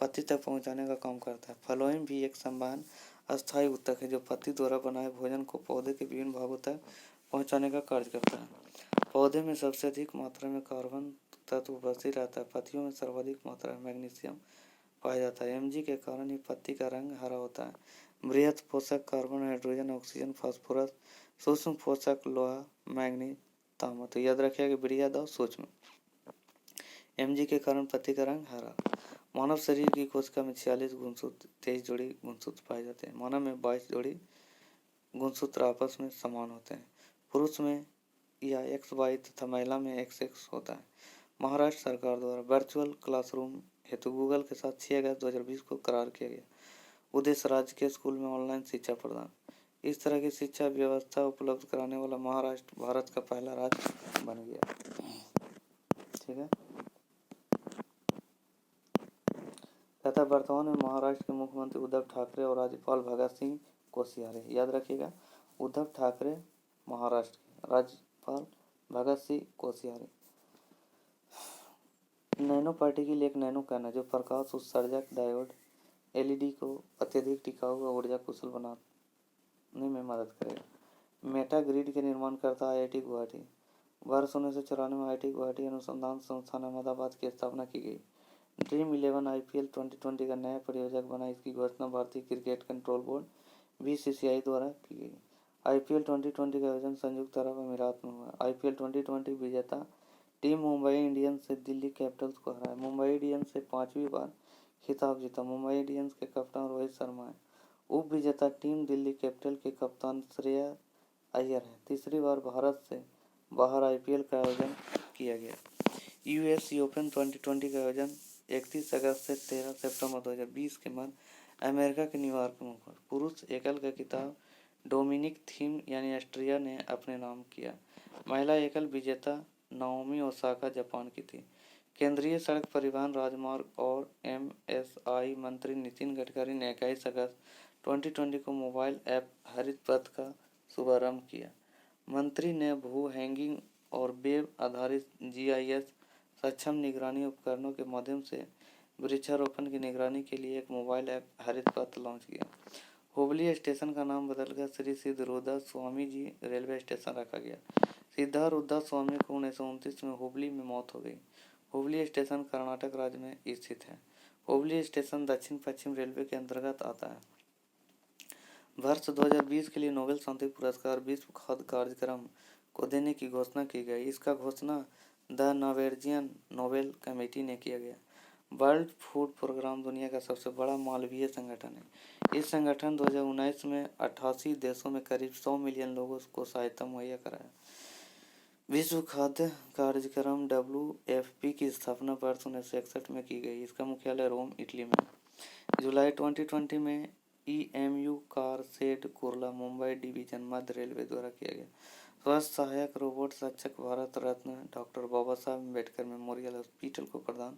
पत्ती तक पहुंचाने का काम करता है। फ्लोएम भी एक संवहन अस्थायी ऊतक है जो पत्ती द्वारा बनाए भोजन को पौधे के विभिन्न भागों तक पहुंचाने का कार्य करता है। पौधे में सबसे अधिक मात्रा में कार्बन तत्व उपस्थित रहता है। पत्तियों में सर्वाधिक मात्रा में मैग्नीशियम पाया जाता है। Mg के कारण ही पत्ती का रंग हरा होता है। बृहत पोषक कार्बन, हाइड्रोजन, ऑक्सीजन, फास्फोरस, सूक्ष्म पोषक लोहा, मैग्नीज, तांबा। तो याद रखिएगा बृहद और सूक्ष्म। Mg के कारण पत्ती का रंग हरा। मानव शरीर की कोशिका में 46 गुणसूत्र, 23 जोड़ी गुणसूत्र पाए जाते हैं। मानव में 22 जोड़ी गुणसूत्र आपस में समान होते हैं। पुरुष में या XY तथा महिला में XX होता है। महाराष्ट्र सरकार द्वारा वर्चुअल क्लासरूम हेतु गूगल के साथ 6 अगस्त 2020 को करार किया गया। उद्देश्य राज्य के स्कूल में ऑनलाइन शिक्षा प्रदान। इस तरह की शिक्षा व्यवस्था उपलब्ध कराने वाला महाराष्ट्र भारत का पहला राज्य बन गया। ठीक है, तथा वर्तमान में महाराष्ट्र के मुख्यमंत्री उद्धव ठाकरे और राज्यपाल भगत सिंह कोश्यारी। याद रखिएगा उद्धव ठाकरे महाराष्ट्र के, राज्यपाल भगत सिंह कोश्यारी। नैनो पार्टिकल एक नैनो कण है जो प्रकाश उत्सर्जक डायोड LED को अत्यधिक टिकाऊ और ऊर्जा कुशल बनाने में मदद करेगा। मेटा ग्रिड के निर्माण करता IIT गुवाहाटी। वर्ष 1994 में IIT गुवाहाटी अनुसंधान संस्थान अहमदाबाद की स्थापना की गई। ड्रीम 11 IPL 2020 का नया प्रायोजक बना। इसकी घोषणा भारतीय क्रिकेट कंट्रोल बोर्ड BCCI द्वारा की गई। IPL 2020 का आयोजन संयुक्त अरब अमीरात में हुआ। IPL 2020 विजेता टीम मुंबई इंडियंस से दिल्ली कैपिटल्स को हराया। मुंबई इंडियंस से 5वीं बार खिताब जीता। मुंबई इंडियंस के कप्तान रोहित शर्मा है। उप विजेता टीम दिल्ली कैपिटल के कप्तान श्रेयस अय्यर है। तीसरी बार भारत से बाहर IPL का आयोजन किया गया। US ओपन 2020 का आयोजन 31 अगस्त से 13 सितंबर 2020 के मध्य अमेरिका के न्यूयॉर्क में हुआ। पुरुष एकल का खिताब डोमिनिक थीम यानी ऑस्ट्रिया ने अपने नाम किया। महिला एकल विजेता नाओमी ओसाका जापान की थी। केंद्रीय सड़क परिवहन राजमार्ग और MSI मंत्री नितिन गडकरी ने 21 अगस्त 2020 को मोबाइल ऐप हरित पथ का शुभारंभ किया। मंत्री ने भू हैंगिंग और वेब आधारित GIS सक्षम निगरानी उपकरणों के माध्यम से वृक्षारोपण की निगरानी के लिए एक मोबाइल ऐप हरित पथ लॉन्च किया। हुबली स्टेशन का नाम बदलकर श्री सिद्धरूदा स्वामी जी रेलवे स्टेशन रखा गया। सिद्धारूदा स्वामी को 1929 में हुबली में मौत हो गई। हुबली स्टेशन कर्नाटक राज्य में स्थित है। हुबली स्टेशन दक्षिण पश्चिम रेलवे के अंतर्गत आता है। वर्ष 2020 के लिए नोबेल शांति पुरस्कार विश्व खाद्य कार्यक्रम को देने की घोषणा की गई। इसका घोषणा द नॉर्वेजियन नोबेल कमेटी ने किया गया। वर्ल्ड फूड प्रोग्राम दुनिया का सबसे बड़ा मानवीय संगठन है। इस संगठन 2019 में 88 देशों में करीब 100 मिलियन लोगों को सहायता मुहैया कराया। विश्व खाद्य कार्यक्रम WFP की स्थापना वर्ष 1961 में की गई। इसका मुख्यालय रोम, इटली में। जुलाई 2020 में EMU car shed Kurla Mumbai division मध्य रेलवे द्वारा किया गया। स्वास्थ्य सहायक रोबोट रक्षक भारत रत्न डॉक्टर बाबा साहब अम्बेडकर मेमोरियल हॉस्पिटल को प्रदान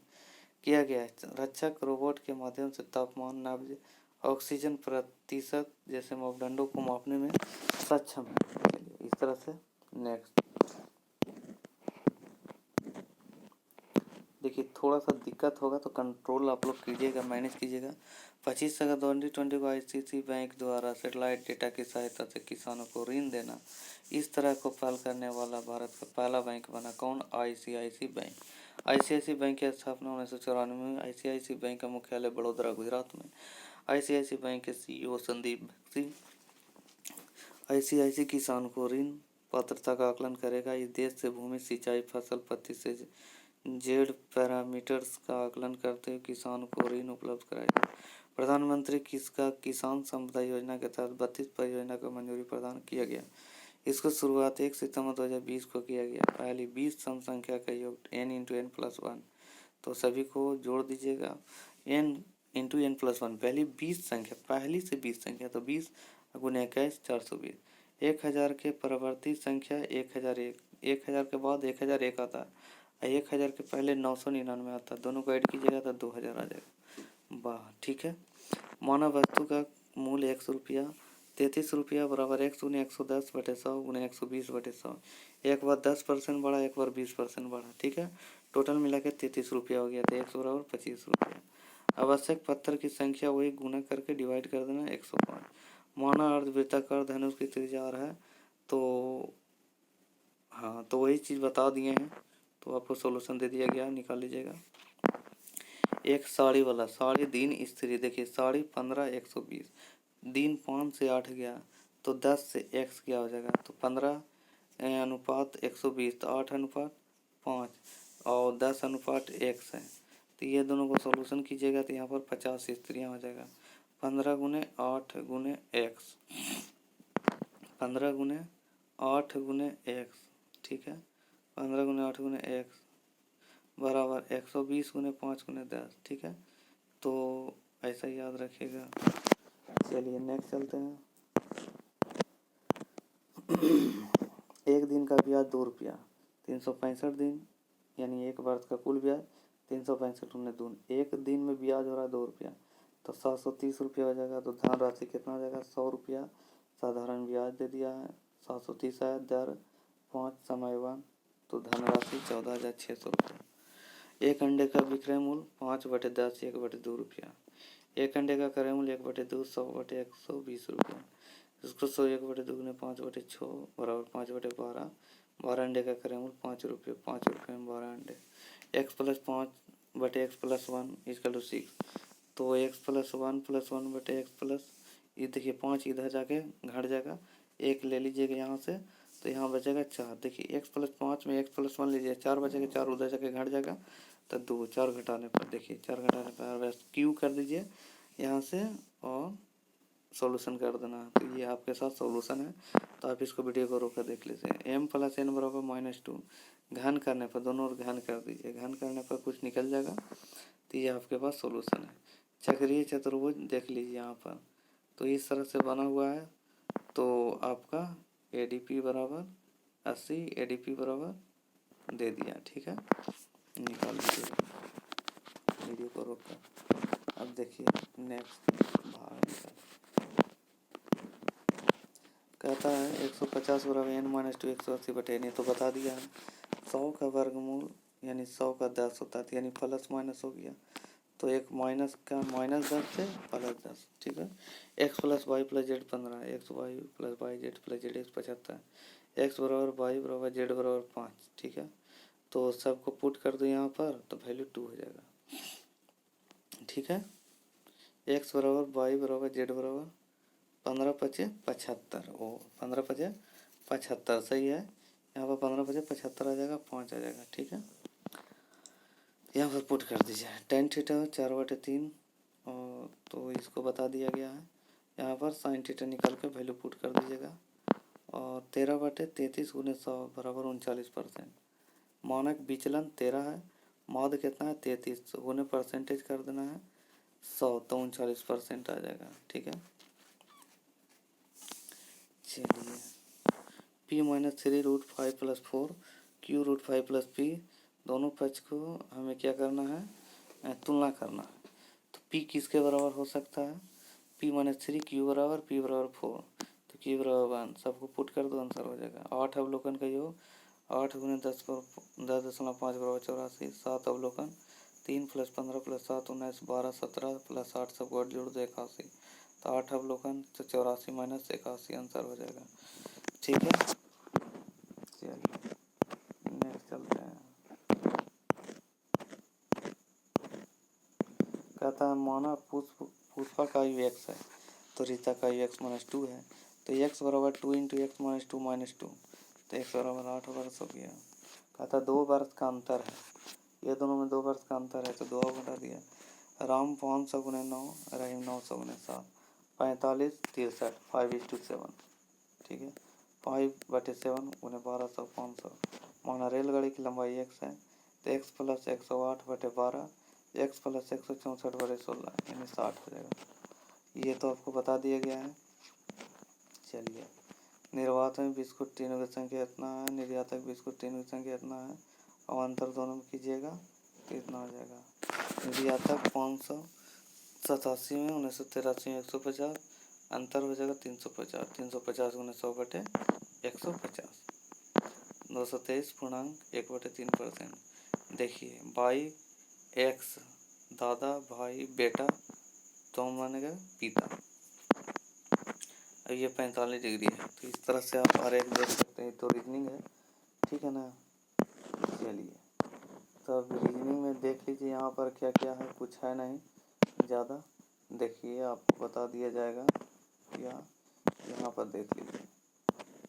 किया गया है। रक्षक रोबोट के माध्यम से तापमान, नब्ज, ऑक्सीजन प्रतिशत जैसे मापदंडों को मापने में सक्षम है। इस तरह से नेक्स्ट देखिए, थोड़ा सा दिक्कत होगा तो कंट्रोल आप लोग कीजिएगा, मैनेज कीजिएगा। 25 अगस्त 2020 को ICICI बैंक द्वारा सैटेलाइट डेटा की सहायता से किसानों को ऋण देना इस तरह को पहल करने वाला भारत का पहला बैंक बना। कौन? ICICI bank. ICICI बैंक की स्थापना 1994 में। ICICI बैंक का मुख्यालय बड़ौदा, गुजरात में। ICICI बैंक के CEO संदीप बख्शी ICICI किसान को ऋण पात्रता का आकलन करेगा। इस देश से भूमि, सिंचाई, फसल, पत्ती से जेड पैरामीटर्स का आकलन करते हुए किसान को ऋण उपलब्ध कराएगा। प्रधानमंत्री किसान संपदा योजना के तहत 32 परियोजना को मंजूरी प्रदान किया गया। इसको शुरुआत 1 सितंबर 2020 को किया गया। पहली 20 सम संख्या का योग n × n+1, तो सभी को जोड़ दीजिएगा। n × n+1 पहली 20 संख्या, पहली से 20 संख्या, तो 20 × 21 420। 1000 के परवर्ती संख्या 1001, 1000 के बाद 1001 आता है, 1000 के पहले 999 आता है, दोनों को ऐड कीजिएगा तो 2000 आ जाएगा। वाह, ठीक है। मानव वस्तु का मूल्य 100 रुपया, 33 रुपया बराबर 100 × 110/100 × 120/100। एक बार 10% बढ़ा, एक बार 20% बढ़ा, ठीक है। टोटल मिला के 33 रुपया हो गया, तो 100 बराबर 25 रुपया। आवश्यक पत्थर की संख्या वही गुना करके डिवाइड कर देना 105। माना अर्धवृत्ताकार धनुष की त्रिज्या r है, तो हाँ, तो वही चीज़ बता दिए हैं, तो आपको सॉल्यूशन दे दिया गया, निकाल लीजिएगा। एक साड़ी वाला, साड़ी दिन स्त्री, देखिए साड़ी 15 120, दिन 5 से 8 गया तो 10 से x क्या हो जाएगा, तो 15 अनुपात 120, तो 8:5 और 10:x है। तो ये दोनों को सॉल्यूशन कीजिएगा तो यहाँ पर 50 स्त्रियाँ हो जाएगा। 15 × 8 × x, 15 × 8 × x, ठीक है। 15 × 8 × x बराबर 120 × 5 × 10, ठीक है। तो ऐसा याद रखिएगा। चलिए नेक्स्ट चलते हैं। एक दिन का ब्याज 2 रुपया, 365 दिन यानी एक वर्ष का कुल ब्याज 365 × 2। एक दिन में ब्याज हो रहा है 2 रुपया, तो 730 रुपया हो जाएगा। तो धनराशि कितना हो जाएगा? 100 रुपया साधारण ब्याज दे दिया है, 730 है, दर 5 समयवान, तो धनराशि 14,600 रुपया। एक अंडे का विक्रय मूल्य 5/10 1/2 रुपया। एक अंडे का क्रय मूल्य 1/2 100/120 रुपया। इसको 100 1/2 × 5/6 बराबर 5/12। 12 अंडे का क्रय मूल्य 5 रुपये, 5 रुपये में 12 अंडे। x + 5 बटे X plus one equal to 6। तो एक्स प्लस वन बटे एक्स प्लस, ये देखिए 5 इधर जाके घट जाएगा, एक ले लीजिएगा यहाँ से, तो यहाँ बचेगा 4। देखिए एक्स प्लस 5 में एक्स प्लस 1 लीजिए, 4 बचेगा, 4 उधर जाके घट जाएगा तो 2, 4 घटाने पर देखिए 4 घटाने पर बस क्यू कर दीजिए यहाँ से और सॉल्यूशन कर देना। तो ये आपके साथ सॉल्यूशन है, तो आप इसको वीडियो को रोक कर देख लीजिए। m प्लस एन बराबर -2, घन करने पर दोनों ओर घन कर दीजिए, घन करने पर कुछ निकल जाएगा, तो ये आपके पास सॉल्यूशन है। चक्रीय चतुर्भुज देख लीजिए यहाँ पर, तो इस तरह से बना हुआ है। तो आपका ADP बराबर 80, ADP बराबर दे दिया, ठीक है, निकाल लीजिए वीडियो को रोक कर। अब देखिए नेक्स्ट भाग कहता है 150 बराबर n-2 180 बटे n, तो बता दिया है 100 का वर्गमूल यानी 100 का 10 होता है, यानी प्लस माइनस हो गया, तो एक माइनस का -10 से +10, ठीक है। x plus Y plus Z 15, X Y plus Y Z plus Z X 75, X बराबर वाई बराबर जेड बराबर 5, ठीक है। तो सबको पुट कर दो यहाँ पर, तो वैल्यू 2 हो जाएगा, ठीक है। एक्स बराबर वाई बराबर जेड बराबर 15 पचे 75, ओ 15 पचे 75 सही है, यहाँ पर 15 पचे 75 आ जाएगा, 5 आ जाएगा, ठीक है। यहाँ पर पुट कर दीजिए tan थीटा 4/3, और तो इसको बता दिया गया है। यहाँ पर sin थीटा निकाल के वैल्यू पुट कर दीजिएगा, और 13/33 × 100 बराबर 39%। मानक विचलन 13 है, मौद कितना है 33, उन्हें परसेंटेज कर देना है 100, तो 39% आ जाएगा, ठीक है। चलिए p-3 √5 + 4 q √5 + p, दोनों पक्ष को हमें क्या करना है, तुलना करना है। तो p किसके बराबर हो सकता है, p-3 q बराबर p बराबर 4, तो q बराबर 1, सबको पुट कर दो, आंसर हो जाएगा 8 अवलोकन का योग 8 × 10⁻5 बराबर 84, 7 अवलोकन 3 + 15 + 7 19 12 17 + 8 सब वर्ड जोड़ दो 81, तो 8 अवलोकन तो 84 - 81 आंसर हो जाएगा, ठीक है। चलिए नेक्स्ट चलते हैं। कहता है माना पुष्पा का आयु x है, तो रीता का आयु x - 2 है, तो x बराबर 2 × x - 2 - 2, तो x बराबर 8 वर्ष हो गया। कहता 2 वर्ष का अंतर है, ये दोनों में 2 वर्ष का अंतर है, तो 2 घटा दिया। राम 500 × 9, रहीम 900 × 7, 45 63 5:7, ठीक है। 5/7 × 1200 500। माना रेलगाड़ी की लंबाई x है, तो x प्लस 108/12, x प्लस 164/16 यानी 60 हो जाएगा। ये तो आपको बता दिया गया है। चलिए निर्वात में बिस्कुट तीनों की संख्या इतना है, निर्यातक बिस्कुट तीनों की संख्या इतना है, और अंतर दोनों में कीजिएगा तो इतना हो जाएगा। निर्यातक 587 में 1983 में 150, अंतर हो जाएगा 350, 350 × 100/150, 223.1/3%। देखिए भाई x दादा भाई बेटा तो मानेगा पिता, अब ये 45 डिग्री है, तो इस तरह से आप हर एक देख सकते हैं, तो रीजनिंग है, ठीक है ना। चलिए तो अब रीजनिंग में देख लीजिए यहाँ पर क्या क्या है, कुछ है नहीं ज़्यादा, देखिए आपको बता दिया जाएगा, या यहाँ पर देख लीजिए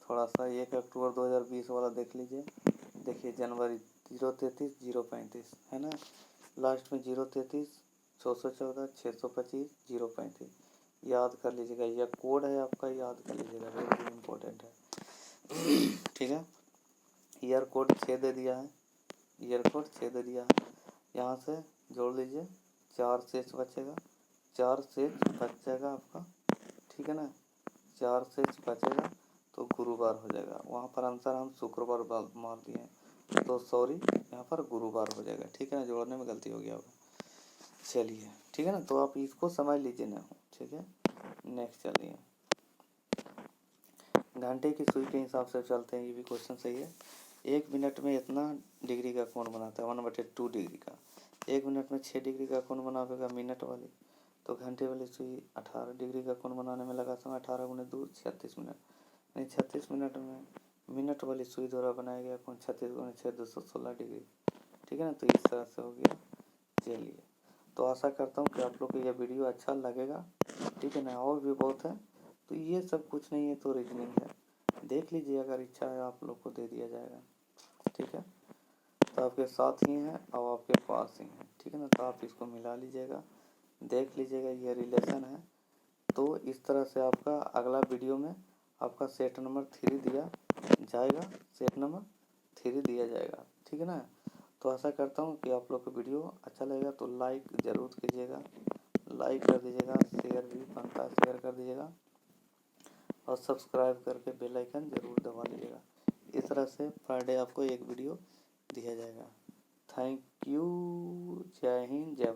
थोड़ा सा 1 अक्टूबर 2020 वाला देख लीजिए। देखिए जनवरी 033 035 है ना, लास्ट में 033 614 625 035, याद कर लीजिएगा, यह कोड है आपका, याद कर लीजिएगा, वेरी इम्पोर्टेंट है, ठीक है। ईयर कोड 6 दे दिया है, ईयर कोड 6 दे दिया है, यहाँ से जोड़ लीजिए 4 शेष बचेगा, 4 शेष बच जाएगा आपका, ठीक है ना, 4 शेष बचेगा तो गुरुवार हो जाएगा। वहाँ पर आंसर हम शुक्रवार मार दिए हैं, तो सॉरी यहाँ पर गुरुवार हो जाएगा, ठीक है ना, जोड़ने में गलती हो गया होगा। चलिए ठीक है ना, तो आप इसको समझ लीजिए ना, ठीक है। नेक्स्ट चलिए घंटे की सुई के हिसाब से चलते हैं, ये भी क्वेश्चन सही है। 1 मिनट में इतना डिग्री का कोण बनाता है 1/2 डिग्री का, 1 मिनट में 6 डिग्री का कोण बनाएगा मिनट वाली, तो घंटे वाली सुई 18 डिग्री का कोण बनाने में लगा समय 18 × 2 36 मिनट, नहीं 36 मिनट में मिनट वाली सुई द्वारा बनाया गया कोण 36 × 6 216 डिग्री, ठीक है ना। तो इस तरह से हो गया चलिए, तो आशा करता हूँ कि आप लोग को यह वीडियो अच्छा लगेगा, ठीक है ना। और भी बहुत है, तो ये सब कुछ नहीं है, तो रीजनिंग है, देख लीजिए, अगर इच्छा है आप लोग को दे दिया जाएगा, ठीक है। तो आपके साथ ही हैं और आपके पास ही हैं, ठीक है ना। तो आप इसको मिला लीजिएगा, देख लीजिएगा, ये रिलेशन है। तो इस तरह से आपका अगला वीडियो में आपका सेट नंबर 3 दिया जाएगा, सेट नंबर 3 दिया जाएगा, ठीक है ना। तो आशा करता हूँ कि आप लोग को वीडियो अच्छा लगेगा, तो लाइक ज़रूर कीजिएगा, लाइक कर दीजिएगा, शेयर भी बनता है, शेयर कर दीजिएगा, और सब्सक्राइब करके बेल आइकन ज़रूर दबा लीजिएगा। इस तरह से फ्राइडे आपको एक वीडियो दिया जाएगा। Thank you. जय हिंद, जय